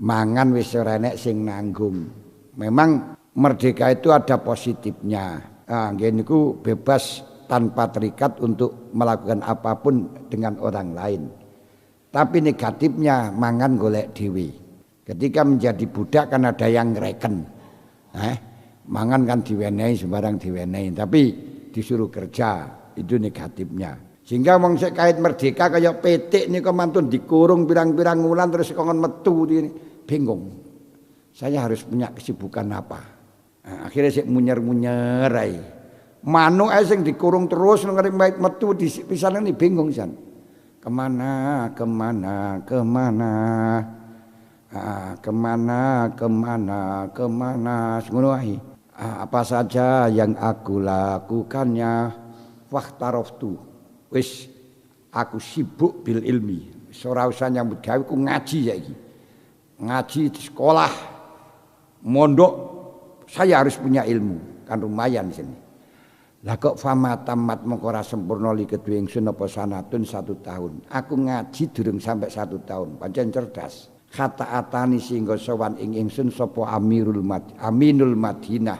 Mangan wis ora enek sing nanggung. Memang merdeka itu ada positifnya. Nggih niku bebas tanpa terikat untuk melakukan apapun dengan orang lain. Tapi negatifnya mangan golek dhewe. Ketika menjadi budak kan ada yang ngereken. Mangan kan diwenehi sembarang diwenehi, tapi disuruh kerja itu negatifnya. Sehingga wong sik kait merdeka kaya petik niku mantun dikurung pirang-pirang wulan terus kongkon metu bingung. Saya harus punya kesibukan apa? Akhirnya sik munyer-munyer ae. Manuk ae sing dikurung terus nang metu pisan ini bingung san. Kemana ngono ae. Apa saja yang aku lakukannya wahtaroftu. Wis aku sibuk bil ilmi. Ora usah nyambut gawe ku ngaji saiki. Ngaji di sekolah. Mondok saya harus punya ilmu, kan lumayan sini. Lah kok famatamat mengko ora sempurna li kedue ingsun apa sanatun 1 tahun. Aku ngaji durung sampai 1 tahun, pancen cerdas. Kata atani sehingga sowan ing ingsun sapa Aminul Madinah,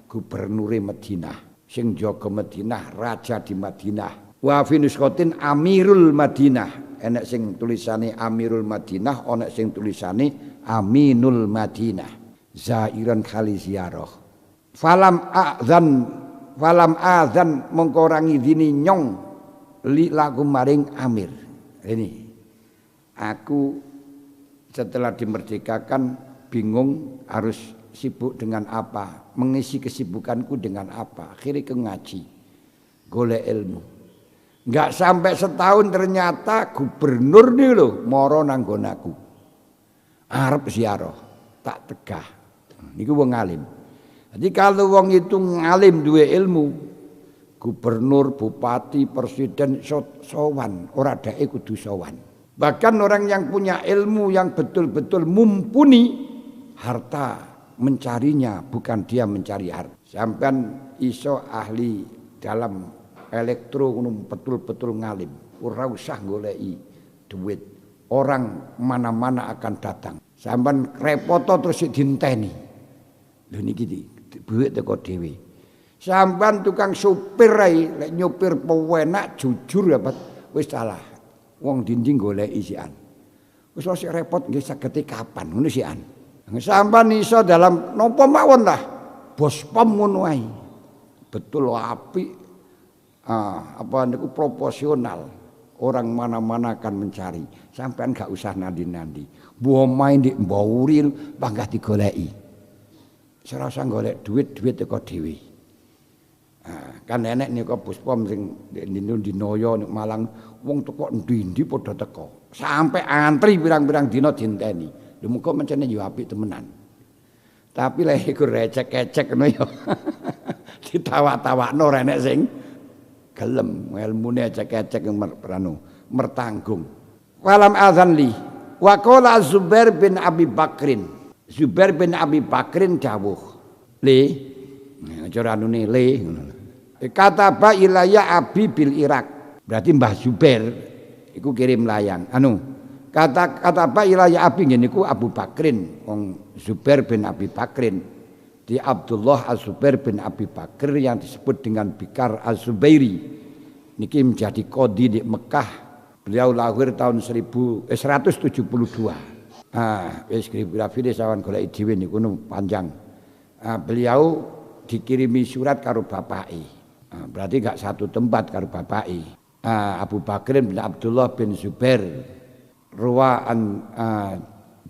gubernure Madinah. Sing jaga Madinah, raja di Madinah. Wa fi nuskotin Amirul Madinah. Enek sing tulisane Amirul Madinah, ana sing tulisane Aminul Madinah. Zairan kali ziarah. Falam azan mengko ora ngidini nyong li laku maring Amir. Ini aku setelah dimerdekakan bingung harus sibuk dengan apa, mengisi kesibukanku dengan apa. Akhirnya ke ngaji, golek ilmu. Enggak sampai setahun ternyata gubernur nih loh moro nanggonaku. Arep ziarah, tak tegah. Niku wong alim. Jadi kalau wong itu ngalim duwe ilmu, gubernur, bupati, presiden sowan, ora dae kudu sowan. Bahkan orang yang punya ilmu yang betul-betul mumpuni, harta mencarinya bukan dia mencari harta. Sampean iso ahli dalam elektro betul-betul ngalim, ora usah goleki duit. Orang mana-mana akan datang. Sampean repoto terus dinteni. Lho niki duit teko dhewe. Sampean tukang supir ae lek nyupir pewenak jujur ya wis salah. Wong dinding goleki sian. Wis sik repot nggih sagete kapan ngono sian. Sampean iso dalam napa mawon lah. Bos pom ngono ae. Betul apik. Apa niku proporsional. Orang mana-mana akan mencari. Sampean gak usah nandi-nandi. Mbok main di mbawuril panggah digoleki. Ora usah golek duit teko dhewe. Kan enek nika Puspom sing dinoyo nek Malang wong teko endi-endi padha teko. Sampai antri pirang-pirang dina dinteni. Lha muga mencene yo apik temenan. Tapi lek iku recek-ecek ngono yo. Ditawa-tawakno ora enek sing gelem ilmune ecek-ecek mertanggung. Walam azan li wa qala Zubair bin Abi Bakrin. Zubair bin Abi Bakrin dawuh, "Le, cara anune le ngono. Kataba ilaya abi bil Irak." Berarti Mbah Zubair iku kirim layang. Kataba ilaya abi ngene iku Abu Bakrin, wong Zubair bin Abi Bakrin. Di Abdullah Az-Zubair bin Abi Bakr yang disebut dengan Bikar Az-Zubairi. Niki menjadi qadhi di Mekah. Beliau lahir tahun 172. Wis grafine sawan golek dhewe niku panjang. Beliau dikirimi surat karo bapake. Berarti gak satu tempat karo bapake. Abu Bakr bin Abdullah bin Zubair ruwa an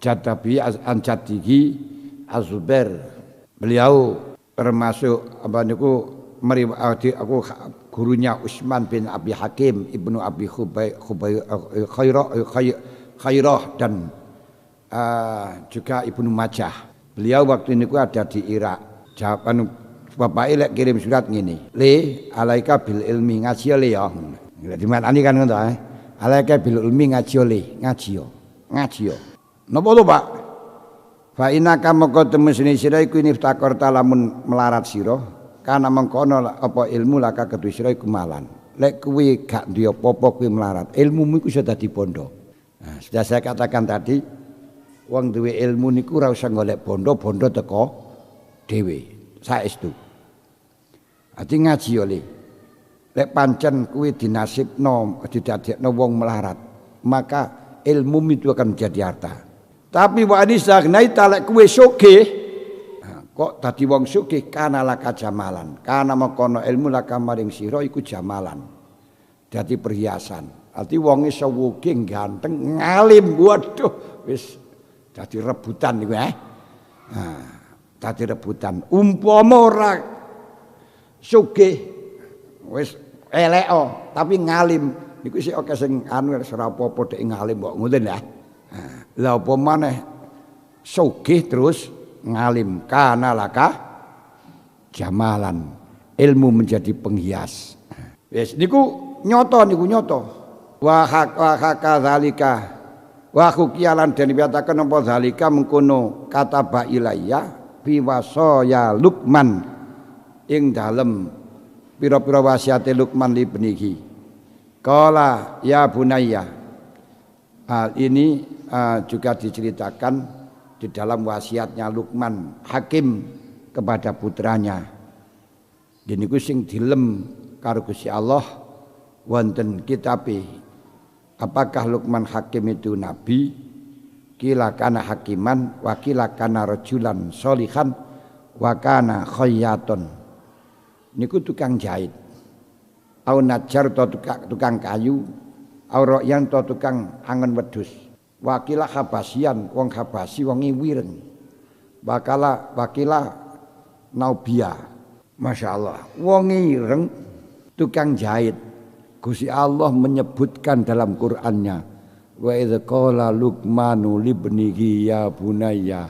jadabi an jadihi Az-Zubair. Beliau termasuk apa niku aku gurunya Utsman bin Abi Hakim Ibnu Abi Khairah dan juga Ibnu Majah. Beliau waktu ini ada di Irak. Jawaban bapake lek kirim surat ngene. Le alaika bil ilmi ngaji le ya. Dimaknani kan ngono ta. Alaika bil ilmi ngaji le, ngaji yo. Ngaji yo. Napa to, Pak? Fa inaka moko temesine sira iku niftakor lamun melarat sira, kana mengkono apa ilmu laka kedue sira iku malan. Lek kuwi gak duwe apa-apa kuwi melarat. Ilmumu iku iso dadi bondo. Nah, sudah saya katakan tadi wong duwe ilmu niku ora usah golek bondo-bondo teko dhewe. Saestu. Ati ngaji yo le. Lek pancen kuwi dinasibno didadekno wong melarat, maka ilmu itu akan menjadi harta. Tapi wa anisa naita lek kuwi sugih, kok dadi wong sugih kana laka jamalan. Kana makono ilmu laka maring sira iku jamalan. Dadi perhiasan. Arti wong iso sugih ganteng ngalim, waduh wis dadi rebutan niku dadi rebutan. Umpama ora sugih wis elek tapi ngalim niku sik akeh sing anu ora apa-apa dhek ngalim kok ngoten ya. Lah apa maneh sugih terus ngalim kana laka jamalan ilmu menjadi penghias. Wis niku nyoto wa haka zalika wa hukiyalan den piataken apa zalika mengkono kataba ilayya fi wasaya Luqman ing dalem pira-pira wasiate Luqman li benihi. Qala ya bunayya. Hal ini juga diceritakan di dalam wasiatnya Luqman Hakim kepada putranya. Dene iku sing dilem karo Gusti Allah wonten kitabe. Apakah Luqman Hakim itu nabi? Kila kana hakiman wa kila kana rajulan sholihan wa kana khayyatun. Niku tukang jahit. Au najar to tukang kayu, au royan to tukang angen wedhus. Wakila habasian wong habasi wong wireng. Wakila naubia. Masyaallah. Wong ireng tukang jahit. Gusti Allah menyebutkan dalam Qur'annya wa idz qala Luqmanu libnihi ya bunayya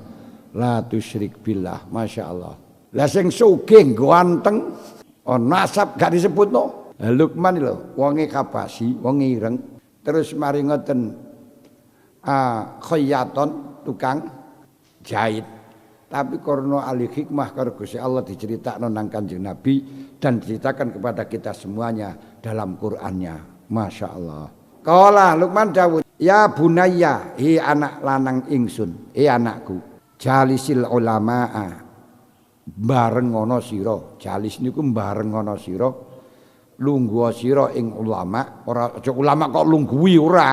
la tusyrik billah. Masyaallah. Lah sing sugih ganteng nasab gak disebutno. Luqman lho wonge kabasi, wong ireng terus mari ngoten khayyaton tukang jahit. Tapi karena ahli hikmah karo Gusti Allah diceritakno nang Kanjeng Nabi dan diceritakan kepada kita semuanya dalam Qur'annya. Masya Allah. Qala Luqman Dawud, ya bunayya, anak lanang ingsun, anakku, jalisil ulamaa, bareng ngono sira. Jalis niku bareng ngono sira, lungguh sira ing ulama, ora aja ulama kok lungguhi ora.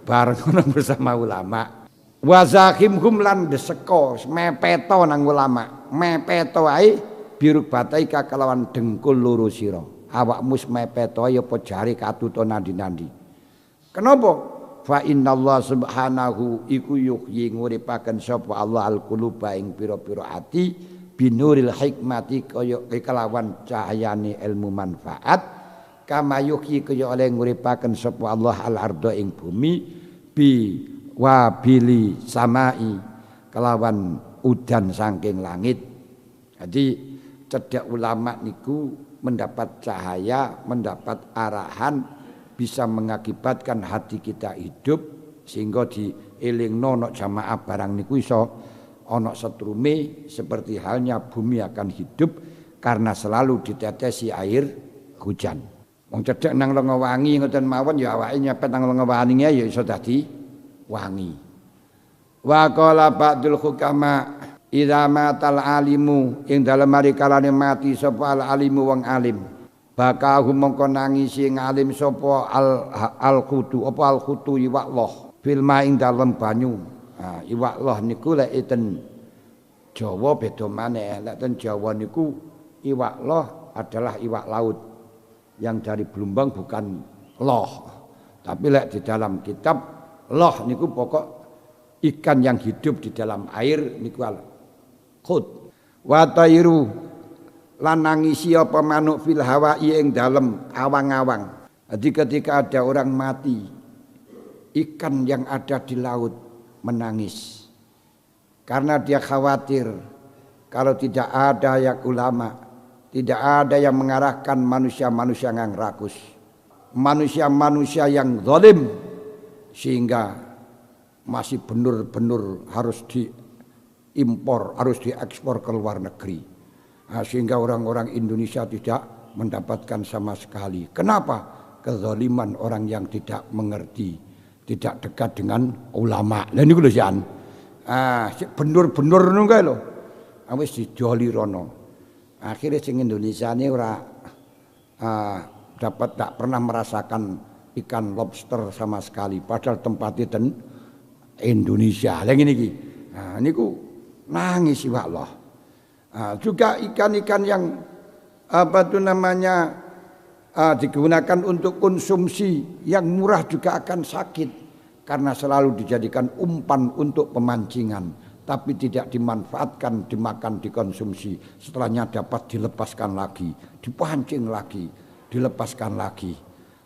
Bareng ngono bersama ulama. Wa zakhimhum lan deseko mepeto nang ulama. Mepeto ae biruk batai kalawan dengkul loro sira. Awakmu mepeto ya apa jari katuto nandi-nandi. Kenapa? Fa innallaha subhanahu iku yuhyi nguripaken sapa Allah al-quluba ing pira-pira ati binuril hikmati kaya kelawan cahayane ilmu manfaat kama yuhyi kaya oleh nguripaken sapa Allah al-ardo ing bumi bi wabili samai kelawan udan saking langit. Jadi cedhak ulama niku mendapat cahaya, mendapat arahan, bisa mengakibatkan hati kita hidup sehingga dielingno nek jamaah barang niku iso ana setrume seperti halnya bumi akan hidup karena selalu ditetesi air hujan. Wong cedhak nang lenga wangi ngoten mawon ya awake nyepet nang lenga wangi ya iso dadi wangi. Wa qala ba'dul hukama idza matal alimu ing dalem mari kalane mati sapa al alimu wong alim bakahu mongko nangisi ngalim sapa al khutu apa al khutu iwak loh fil ma ing dalem banyu. Iwak loh niku lek iten Jawa beda maneh. Lek ten Jawa niku iwak loh adalah iwak laut yang dari Blumbang bukan loh. Tapi lek di dalam kitab loh niku pokok ikan yang hidup di dalam air niku khut. Wa tayru lan nangisi apa manuk fil hawa'i ing dalem awang-awang. Jadi ketika ada orang mati, ikan yang ada di laut menangis. Karena dia khawatir kalau tidak ada yang ulama, tidak ada yang mengarahkan manusia-manusia yang rakus, manusia-manusia yang zalim, sehingga masih benar-benar harus diimpor, harus diekspor ke luar negeri. Sehingga orang-orang Indonesia tidak mendapatkan sama sekali. Kenapa? Kezaliman orang yang tidak mengerti, tidak dekat dengan ulama. Lah niku lho jan. Bener-bener ngono kae lho. Wis didoli rono. Akhirnya sing Indonesia ini ora tak pernah merasakan ikan lobster sama sekali. Padahal tempatnya ten Indonesia. Lah ngene iki. Niku nangis iwak Allah. Juga ikan-ikan yang digunakan untuk konsumsi yang murah juga akan sakit karena selalu dijadikan umpan untuk pemancingan. tapi tidak dimanfaatkan, dimakan, dikonsumsi. Setelahnya dapat dilepaskan lagi, dipancing lagi, dilepaskan lagi.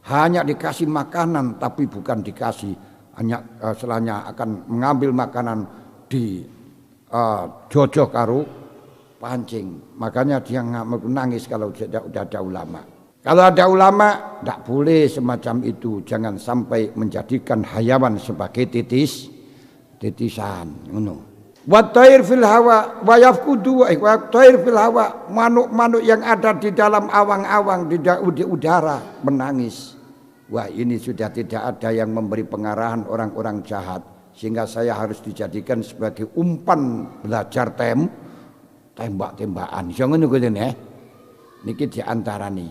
Hanya dikasih makanan tapi bukan dikasih, hanya setelahnya akan mengambil makanan di jojo karo pancing. Makanya dia nangis kalau sudah ada ulama. Kalau ada ulama tidak boleh semacam itu, jangan sampai menjadikan hayawan sebagai titisan. Wa thair fil hawa wa yafkudu wa thair fil hawa, manuk-manuk yang ada di dalam awang-awang di udara menangis. Wah, ini sudah tidak ada yang memberi pengarahan orang-orang jahat, sehingga saya harus dijadikan sebagai umpan belajar tembak-tembakan. Iso ngono kuwi ya. Niki diantarane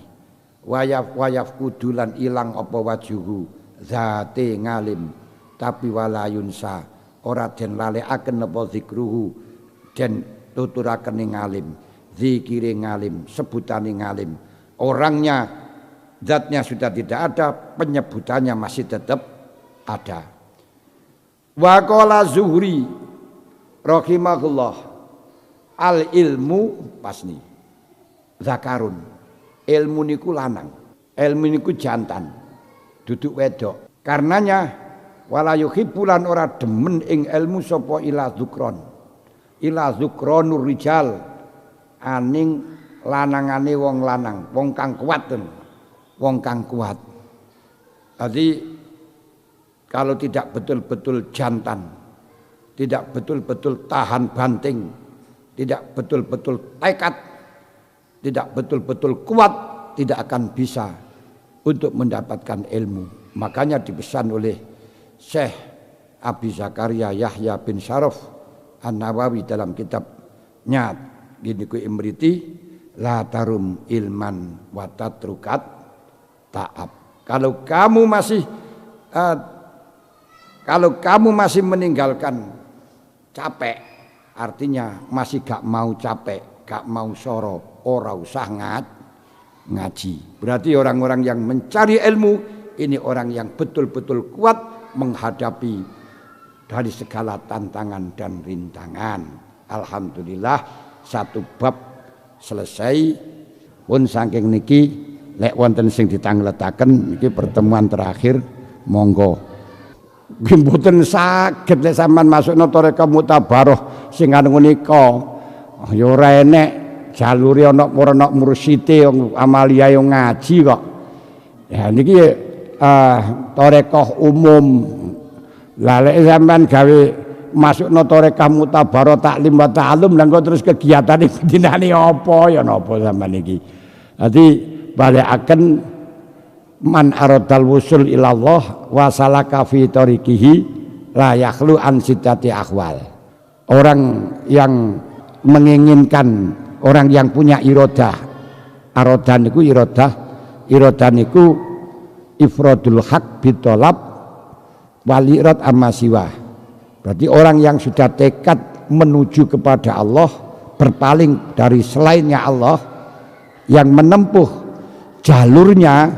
wayaf kudulan ilang apa wajuhu zate ngalim tapi walayunsa ora den lalekaken apa zikruhu den tuturaken ngalim, zikire ngalim, sebutane ngalim. Orangnya, zatnya sudah tidak ada, penyebutannya masih tetap ada. Wa qala Zuhri rahimahullah, al ilmu pasni zakarun, ilmu niku lanang, ilmu niku jantan, duduk wedok. Karenanya wala yuhibbulan ora demen ing ilmu sapa ila dzukronur rijal, aning lanangane wong lanang, wong kang kuat. Wong kang kuat. Jadi kalau tidak betul-betul jantan, tidak betul-betul tahan banting, tidak betul-betul tekad, tidak betul-betul kuat, tidak akan bisa untuk mendapatkan ilmu. Makanya dipesan oleh Syekh Abi Zakaria Yahya bin Syaraf An-Nawawi dalam kitabnya gini ku imriti la tarum ilman wa tatrukat ta'ab. Kalau kamu masih meninggalkan capek, artinya masih gak mau capek, gak mau soro, ora usah ngaji. Berarti orang-orang yang mencari ilmu ini orang yang betul-betul kuat menghadapi dari segala tantangan dan rintangan. Alhamdulillah satu bab selesai. Pun saking niki lek wonten sing ditangletaken iki pertemuan terakhir, monggo. Nggih mboten saged lek sampean masukna tarekah mutabaroh sing anu nika. Ya ora enek jalure ana mursite amalia yo ngaji kok. Ya niki tarekah umum. Lah lek sampean gawe masukna tarekah mutabaroh taklim wa ta'allum lan terus kegiatane dinane apa ya napa sampean iki. Dadi balekaken man aradal wusul ilallah wa salaka fi tariqihi la yakhlu an sittati ahwal. Orang yang menginginkan, orang yang punya iradah, aradah niku iradah niku ifradul haq bitolab walirad amma siwa. Berarti orang yang sudah tekad menuju kepada Allah, berpaling dari selainnya Allah, yang menempuh jalurnya,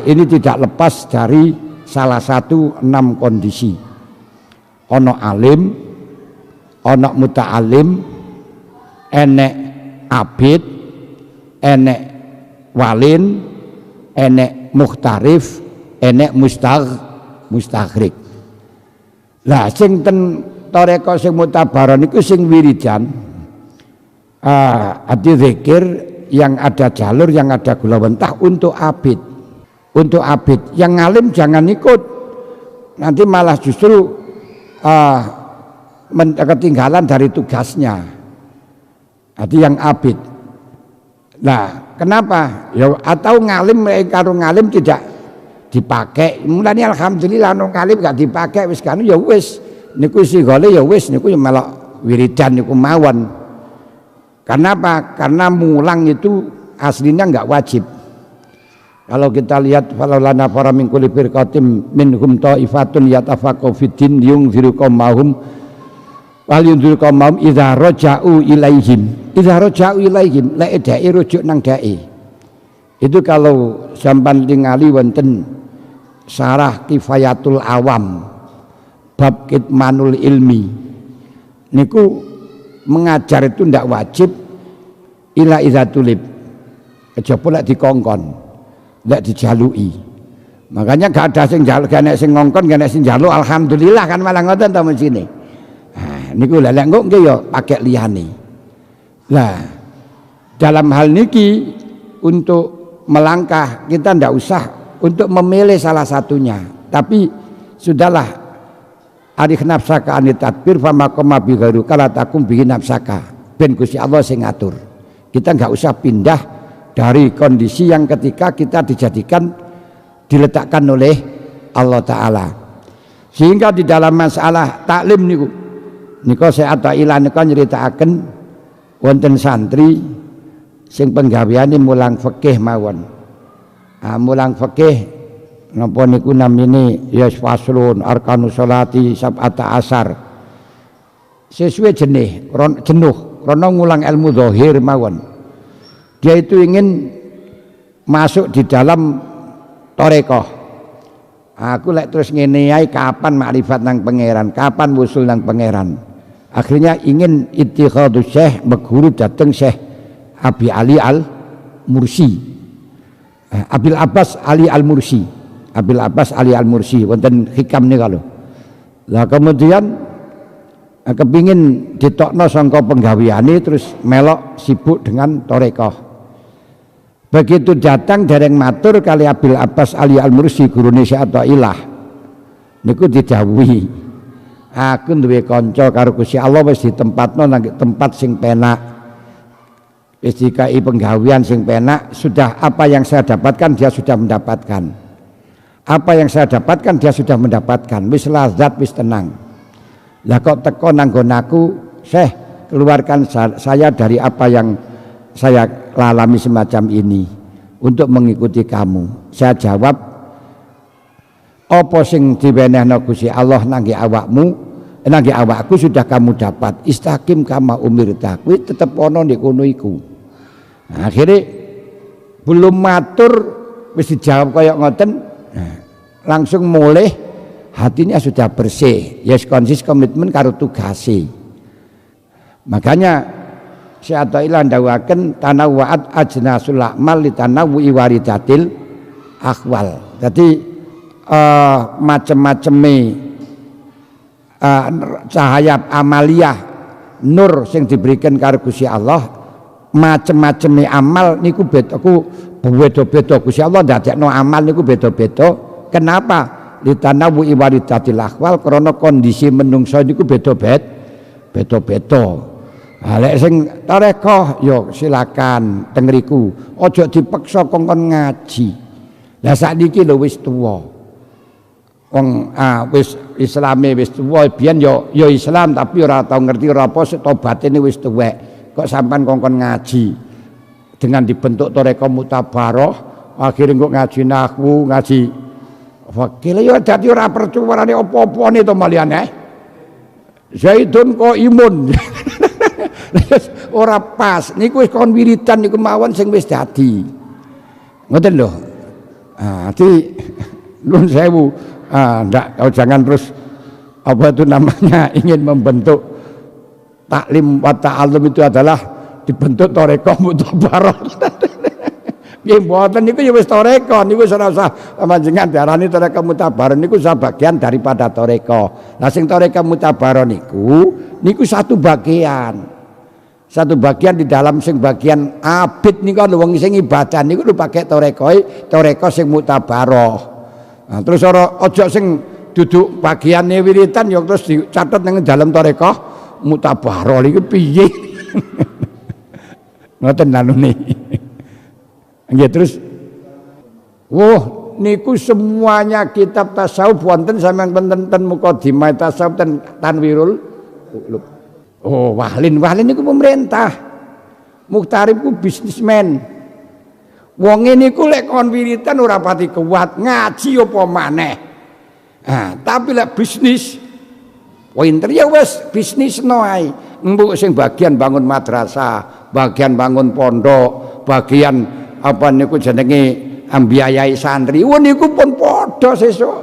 ini tidak lepas dari salah satu 6 kondisi. Ono alim, ono muta'alim, enek abid, enek walin, enek mukhtarif, enek mustaghrik. Lah sing ten tarekah sing mutabaron niku sing wiridan, adi zikir yang ada jalur, yang ada gula bentah untuk abid. Untuk abid, yang ngalim jangan ikut, nanti malah justru ketinggalan dari tugasnya. Jadi yang abid. Nah, kenapa? Ya atau ngalim karo ngalim tidak dipakai. Mulane alhamdulillah nang ngalim gak dipakai wis kan ya wis niku sigole ya wis niku ya melok wiridan niku mawon. Karena apa? Karena mulang itu aslinya enggak wajib. Kalau kita lihat falalana para min kulli firqatin minhum ta'ifatun yatafaqahu fiddin yunziru qaumahum wal yunziru qaumahum idza raja'u ilaihim. Idza raja'u ilaihim la da'i rujuk nang da'i. Itu kalau sampan tingali wonten Syarah Kifayatul Awam bab kitmanul ilmi. niku mengajar itu ndak wajib ila idza tulib. Kejaba lek dikongkon, ndak dijalui. Makanya gak ada sing njaluk, gak enek sing ngongkon, gak enek sing njaluk, alhamdulillah kan malah ngoten ta mestine. Nah, niku lha lek engko nggih ya pakai liyane. Lah dalam hal niki untuk melangkah kita ndak usah untuk memilih salah satunya, tapi sudahlah arif nafsaka anit tadbir fama qama bi ghairu kala takum bi nafsaka ben Gusti Allah sing ngatur. Kita nggak usah pindah dari kondisi yang ketika kita diletakkan oleh Allah Ta'ala. Sehingga di dalam masalah taklim niku saya Athaillah niku nyeritakaken wonten santri sing penggaweane mulang fikih mawon. Mulang fikih napa niku namine ya faslun arkanus sholati sab'ata asar. Sesuai jenuh karena ngulang ilmu zahir mawon. Dia itu ingin masuk di dalam tarekah. Aku lek terus ngene ae kapan makrifat nang pangeran, kapan wusul nang pangeran. Akhirnya ingin ittikhadus syekh berguru dateng Syekh Abi Ali Al-Mursi. Abil Abbas Ali Al-Mursi. Abil Abbas Ali Al-Mursi wonten hikam nika lho. Lah kemudian kepingin ditokno sangka penggaweane terus melok sibuk dengan tarekah. Begitu datang dereng matur kali Abil Abbas Ali Al-Mursi gurune Syekh Athaillah niku didhawuhi, aku duwe kanca karo Gusti Allah wis ditempatno nang tempat sing penak, wis dikai penggawean sing penak, sudah apa yang saya dapatkan dia sudah mendapatkan, apa yang saya dapatkan dia sudah mendapatkan, wis lazat wis tenang. Lah kok teko nang nggonku, Syekh keluarkan saya dari apa yang saya lalami semacam ini untuk mengikuti kamu. Saya jawab, apa sing diwenehno Gusti Allah nangge awakmu, nangge awakku sudah kamu dapat. Istaqim kama umirta, kuwi tetep ana nek kono iku. Nah, akhirnya belum matur wis dijawab kaya ngoten, langsung mulih hatinya sudah bersih, yes konsis komitmen karo tugase. Makanya Syekh Athaillah ndawuhaken tanawwa'at ajnasul a'mal li tanawwu'i waridatil akhwal. Jadi macam-macame cahaya amaliyah nur sing diberikan karo Gusti Allah, macam-macame amal niku beda-beda. Gusti Allah ndadekno amal niku beda-beda. Kenapa? Li tanawwu'i waridatil akhwal, karena kondisi menungso niku beda-beda. Lek sing tarekah yo silakan teng mriku, aja dipaksa kongkon ngaji. Lah sakniki lho wis tuwa. Wong wis islame wis tuwa, biyen yo Islam tapi ora tau ngerti ora apa tobatene wis tuwek. Kok sampean kongkon ngaji. Dengan dibentuk tarekah mutabaroh, akhirnya kok ngaji nahwu, ngaji fikih yo dadi ora percuwarane apa-apane to maliyane. Zaidun kok imun. Ora pas niku wis kon wiridan niku mawon sing wis dadi ngoten lho. Dadi nuwun sewu, jangan terus apa itu namanya ingin membentuk taklim wa ta'allum itu adalah dibentuk tarekah mutabarah. Nggih mboten niku ya wis tarekah niku ora usah panjenengan diarani tarekah mutabarah niku sebagian daripada tarekah. Lah sing tarekah mutabarah niku satu bagian. Satu bagian di dalam sing bagian abid niku kan wong sing ibadah niku lho pakai tarekah sing mutabaroh. Nah, terus aja sing duduk bagiane wiritan ya terus dicatet nang dalam tarekah mutabaroh niku piye. Ngoten lanune. Nggih terus niku semuanya kitab tasawuf wonten sampeyan ten mukadimah tasawuf ten Tanwirul Qulub. Wahlin niku pemerintah. Mukhtarib ku bisnismen. Wong niku lek kon wiritan ora pati kuat, ngaji apa maneh. Tapi lek bisnis pinter ya wis bisnisno ae. Mbok sing bagian bangun madrasah, bagian bangun pondok, bagian apa niku jenenge ambiayai santri. Niku pun padha sesuk.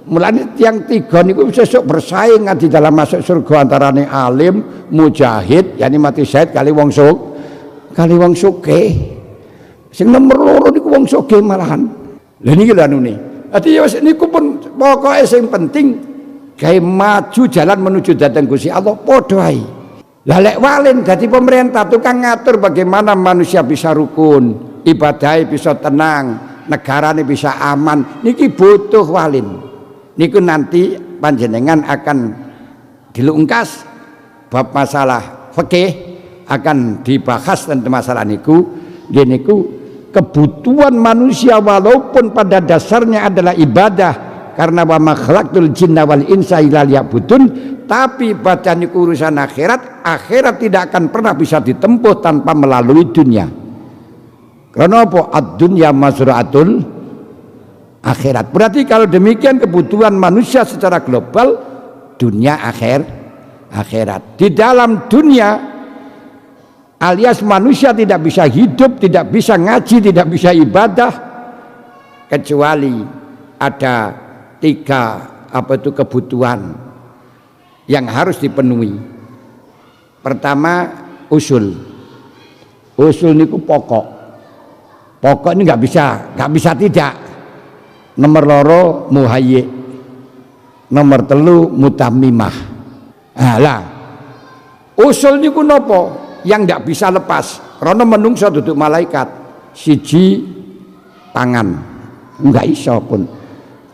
Mulane tiang tiga niku sesuk bersaing di dalam masuk surga antarane alim, mujahid, yani mati syahid kali wong sugih. Sing nomor loro niku wong sugih malahan. Lha niki lho anune. Dadi ya wis niku pun pokoke sing penting gawe maju jalan menuju dhateng Gusti Allah padha ae. Lah lek walin dadi pemerintah tukang ngatur bagaimana manusia bisa rukun, ibadahnya bisa tenang, negarane bisa aman, niki butuh walin. Niku nanti panjenengan akan dilungkas bab masalah fikih akan dibahas tentang masalah niku. Niku kebutuhan manusia walaupun pada dasarnya adalah ibadah karena wa ma khalaqtul jinna wal insa illa liya'budun, tapi baca niku urusan akhirat tidak akan pernah bisa ditempuh tanpa melalui dunia. Karena apa? Ad-dunya mazra'atul akhirat. Berarti kalau demikian kebutuhan manusia secara global dunia akhirat. Di dalam dunia alias manusia tidak bisa hidup, tidak bisa ngaji, tidak bisa ibadah kecuali ada 3 kebutuhan yang harus dipenuhi. Pertama usul niku pokok ini nggak bisa tidak. Nomor loro muhayyi, nomor 3 mutammimah. Lah usul niku nopo yang ndak bisa lepas karena menungso duduk malaikat. Siji pangan, enggak iso pun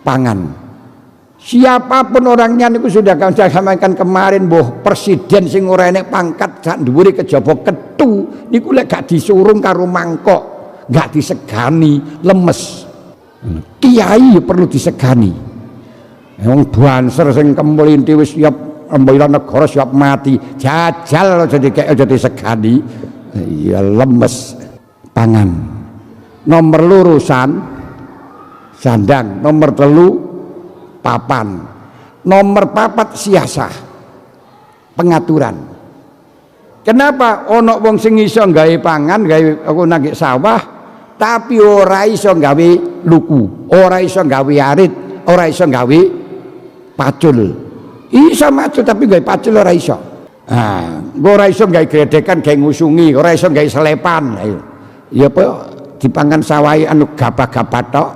pangan. Siapapun orangnya niku sudah saya sampaikan kemarin, boh presiden sing ora enek pangkat sak dhuwure kejaba ketu niku lek gak disurung karo mangkok, gak disegani lemes. Kiai ya perlu disegani. Wong banser sing kemelinti wis siap mbela negara siap mati, jajal aja disegani. Ya lemes. Pangan. Nomor 2 sandang, nomor 3 papan. Nomor 4 siasah. Pengaturan. Kenapa ono wong sing iso gawe pangan, gawe aku nang sawah tapi ora iso gawe luku, ora iso gawe arit, ora iso gawe pacul. Iso macul tapi gawe pacul ora iso. Ora iso gawe gredekan, gawe ngusungi, ora iso gawe selepan. Ya apa dipangan sawahe anu gabah-gabah tok.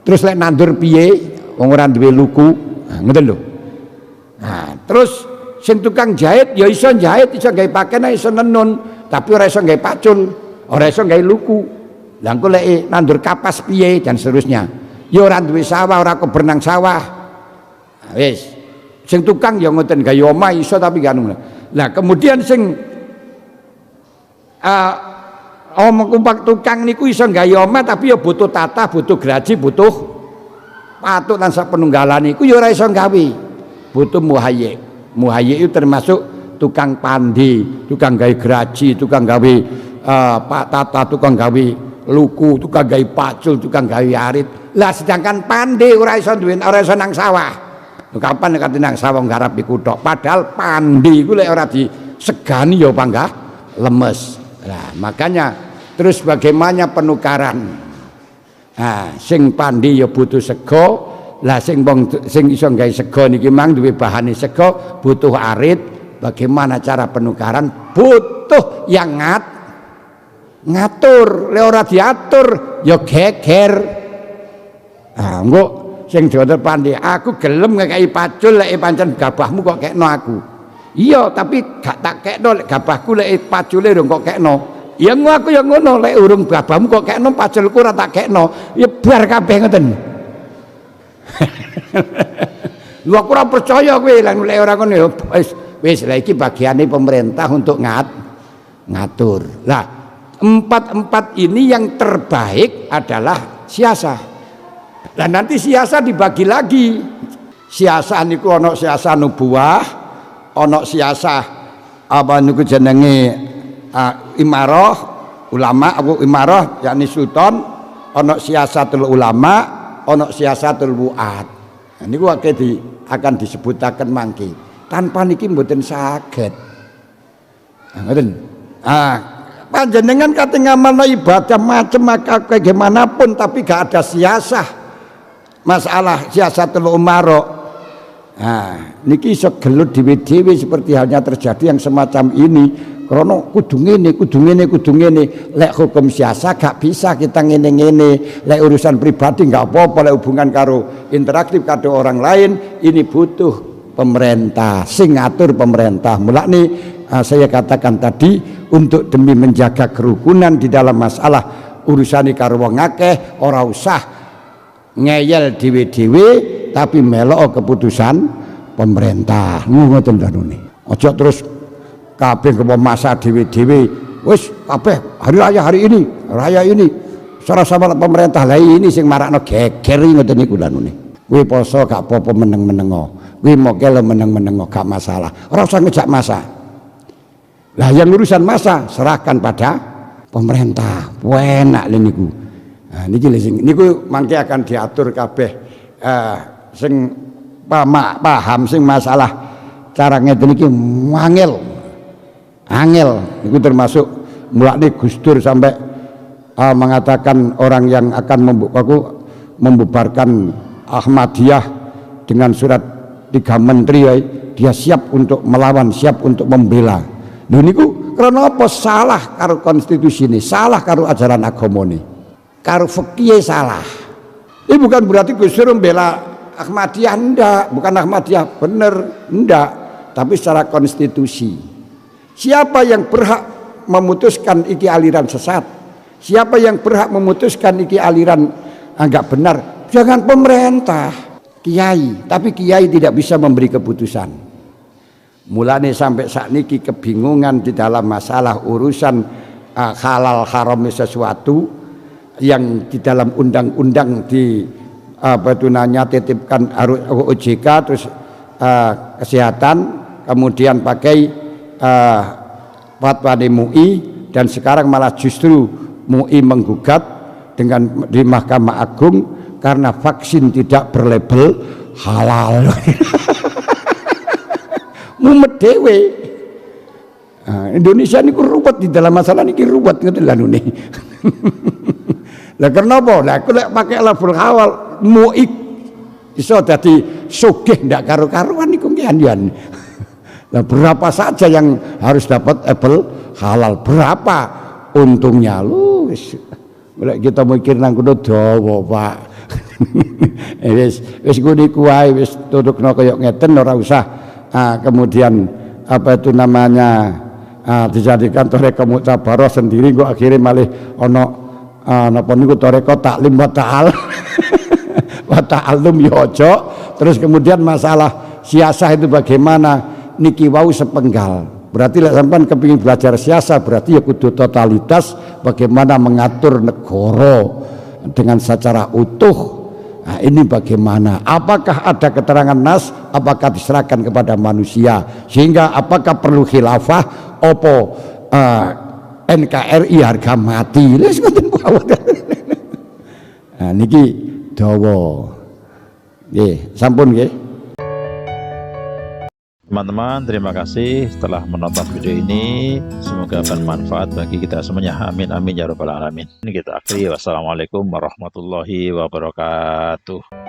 Terus lek nandur piye wong ora duwe luku, ngoten lho. Terus sing tukang jahit ya iso jahit, iso gawe pakaian, iso nenun, tapi ora iso gawe pacul, ora iso gawe luku. Lah engko lek nandur kapas piye dan seterusnya. Ya ora duwe sawah, ora kebenang sawah. Wis. Sing tukang ya ngoten gawe omah iso tapi gak ngono. Lah kemudian sing kumpak tukang niku iso gawe omah tapi ya butuh tata, butuh graji, butuh patut lan sapenunggalan niku ya ora iso gawe. Butuh muhayyi. Muhayyi itu termasuk tukang pandi, tukang gawe graji, tukang gawe tata, tukang gawe luku, tukang gawe pacul, tukang gawe arit. Lah sedangkan pandi ora iso duwe, ora iso nang sawah. Kapan nek nang sawah garap iku tok. Padahal pandi iku lek ora disegani ya panggah lemes. Lah makanya terus bagaimana penukaran. Sing pandi ya butuh sego. Lah sing iso gawe sego niki mang duwe bahane sego, butuh arit. Bagaimana cara penukaran? Butuh yang ngatur, le ora diatur ya geger. Engko sing diatur pandi, aku gelem ngekeki pacul lek pancen gabahmu kok kekno aku. Iya, tapi gak tak kekno lek gabahku lek pacule urung kok kekno. Ya aku ya ngono, lek urung gabahmu kok kekno paculku ora tak kekno. Ya bar kabeh ngoten. Lu aku ora percaya kowe lek ora ngono ya wis lha iki bagiane pemerintah untuk ngatur. Lah empat ini yang terbaik adalah siasah. Dan nanti siasah dibagi lagi. Siasah niku ana siasah nubuwah, ana siasah apa niku jenenge imarah ulama, imarah yakni sultan, ana siasatul ulama, ana siasatul wuat. Nah, niku akan disebutaken mangke. Tanpa niki mboten saged. Ngoten. Panjenengan kate ngamalno ibadah macam bagaimanapun tapi gak ada siasah, masalah siasatul umara. Nah, niki iso gelut dhewe-dhewe seperti halnya terjadi yang semacam ini. Karena kudu ngene. Lek hukum siasa gak bisa kita ngene-ngene. Lek urusan pribadi gak apa-apa, lek hubungan karo interaktif karo orang lain ini butuh pemerintah, sing ngatur pemerintah. Mulane saya katakan tadi untuk demi menjaga kerukunan di dalam masalah urusane karo wong akeh ora usah ngeyel dhewe-dhewe tapi melok keputusan pemerintah. Ngoten danune. Aja terus kabeh masa dhewe-dhewe wis kabeh hari ini ora sama pemerintah lah ini sing marakno geger ngoten niku danune. Kuwi poso gak apa-apa meneng-menengo, kuwi mokel meneng-menengo gak masalah, ora usah ngejak masa. Lah yang urusan masa serahkan pada pemerintah. Enak lho niku. Nah niki sing niku mangke akan diatur kabeh sing paham sing masalah cara ngeten iki angel itu termasuk mulai Gus Dur sampai mengatakan orang yang akan membubarkan Ahmadiyah dengan surat 3 menteri dia siap untuk melawan, siap untuk membela. Lho niku karena apa? Salah karo konstitusi ini, salah karo ajaran agama ini, karo fikih salah. Ini bukan berarti Gus Dur membela Ahmadiyah, enggak, bukan Ahmadiyah bener, enggak, tapi secara konstitusi. Siapa yang berhak memutuskan iki aliran sesat? Siapa yang berhak memutuskan iki aliran enggak benar? Jangan pemerintah, kiai. Tapi kiai tidak bisa memberi keputusan. Mulane sampai saat niki kebingungan di dalam masalah urusan halal haram sesuatu yang di dalam undang-undang di titipkan OJK terus kesehatan, kemudian pakai fatwa di MUI, dan sekarang malah justru MUI menggugat di Mahkamah Agung karena vaksin tidak berlabel halal. Mumet dewe. Indonesia ini ruwet di dalam masalah ini, ruwet ngoten lho nih. Lah kenapa? Lah aku lek pakai label halal MUI iso dadi sugih ndak karo-karuan niku kian. Nah, berapa saja yang harus dapat label halal, berapa untungnya lu kita mikir nang kono dawa Pak. wis ngene ku wae wis tutukno kaya ngeten, ora usah kemudian dijadikan toreko mucabarah sendiri kok akhirnya malih ana napa niku toreko taklim wa ta'al wa ta'allum ya aja. Terus kemudian masalah siasah itu bagaimana? Niki wau sepenggal. Berarti lek sampean kepingin belajar siasa berarti ya kudu totalitas bagaimana mengatur negara dengan secara utuh. Nah, ini bagaimana? Apakah ada keterangan nas? Apakah diserahkan kepada manusia? Sehingga apakah perlu khilafah? Opo NKRI harga mati? Nah, niki dawa. Nggih, sampun nggih. Teman-teman, terima kasih telah menonton video ini. Semoga bermanfaat bagi kita semuanya. Amin amin ya rabbal alamin. Ini kita akhiri. Wassalamualaikum warahmatullahi wabarakatuh.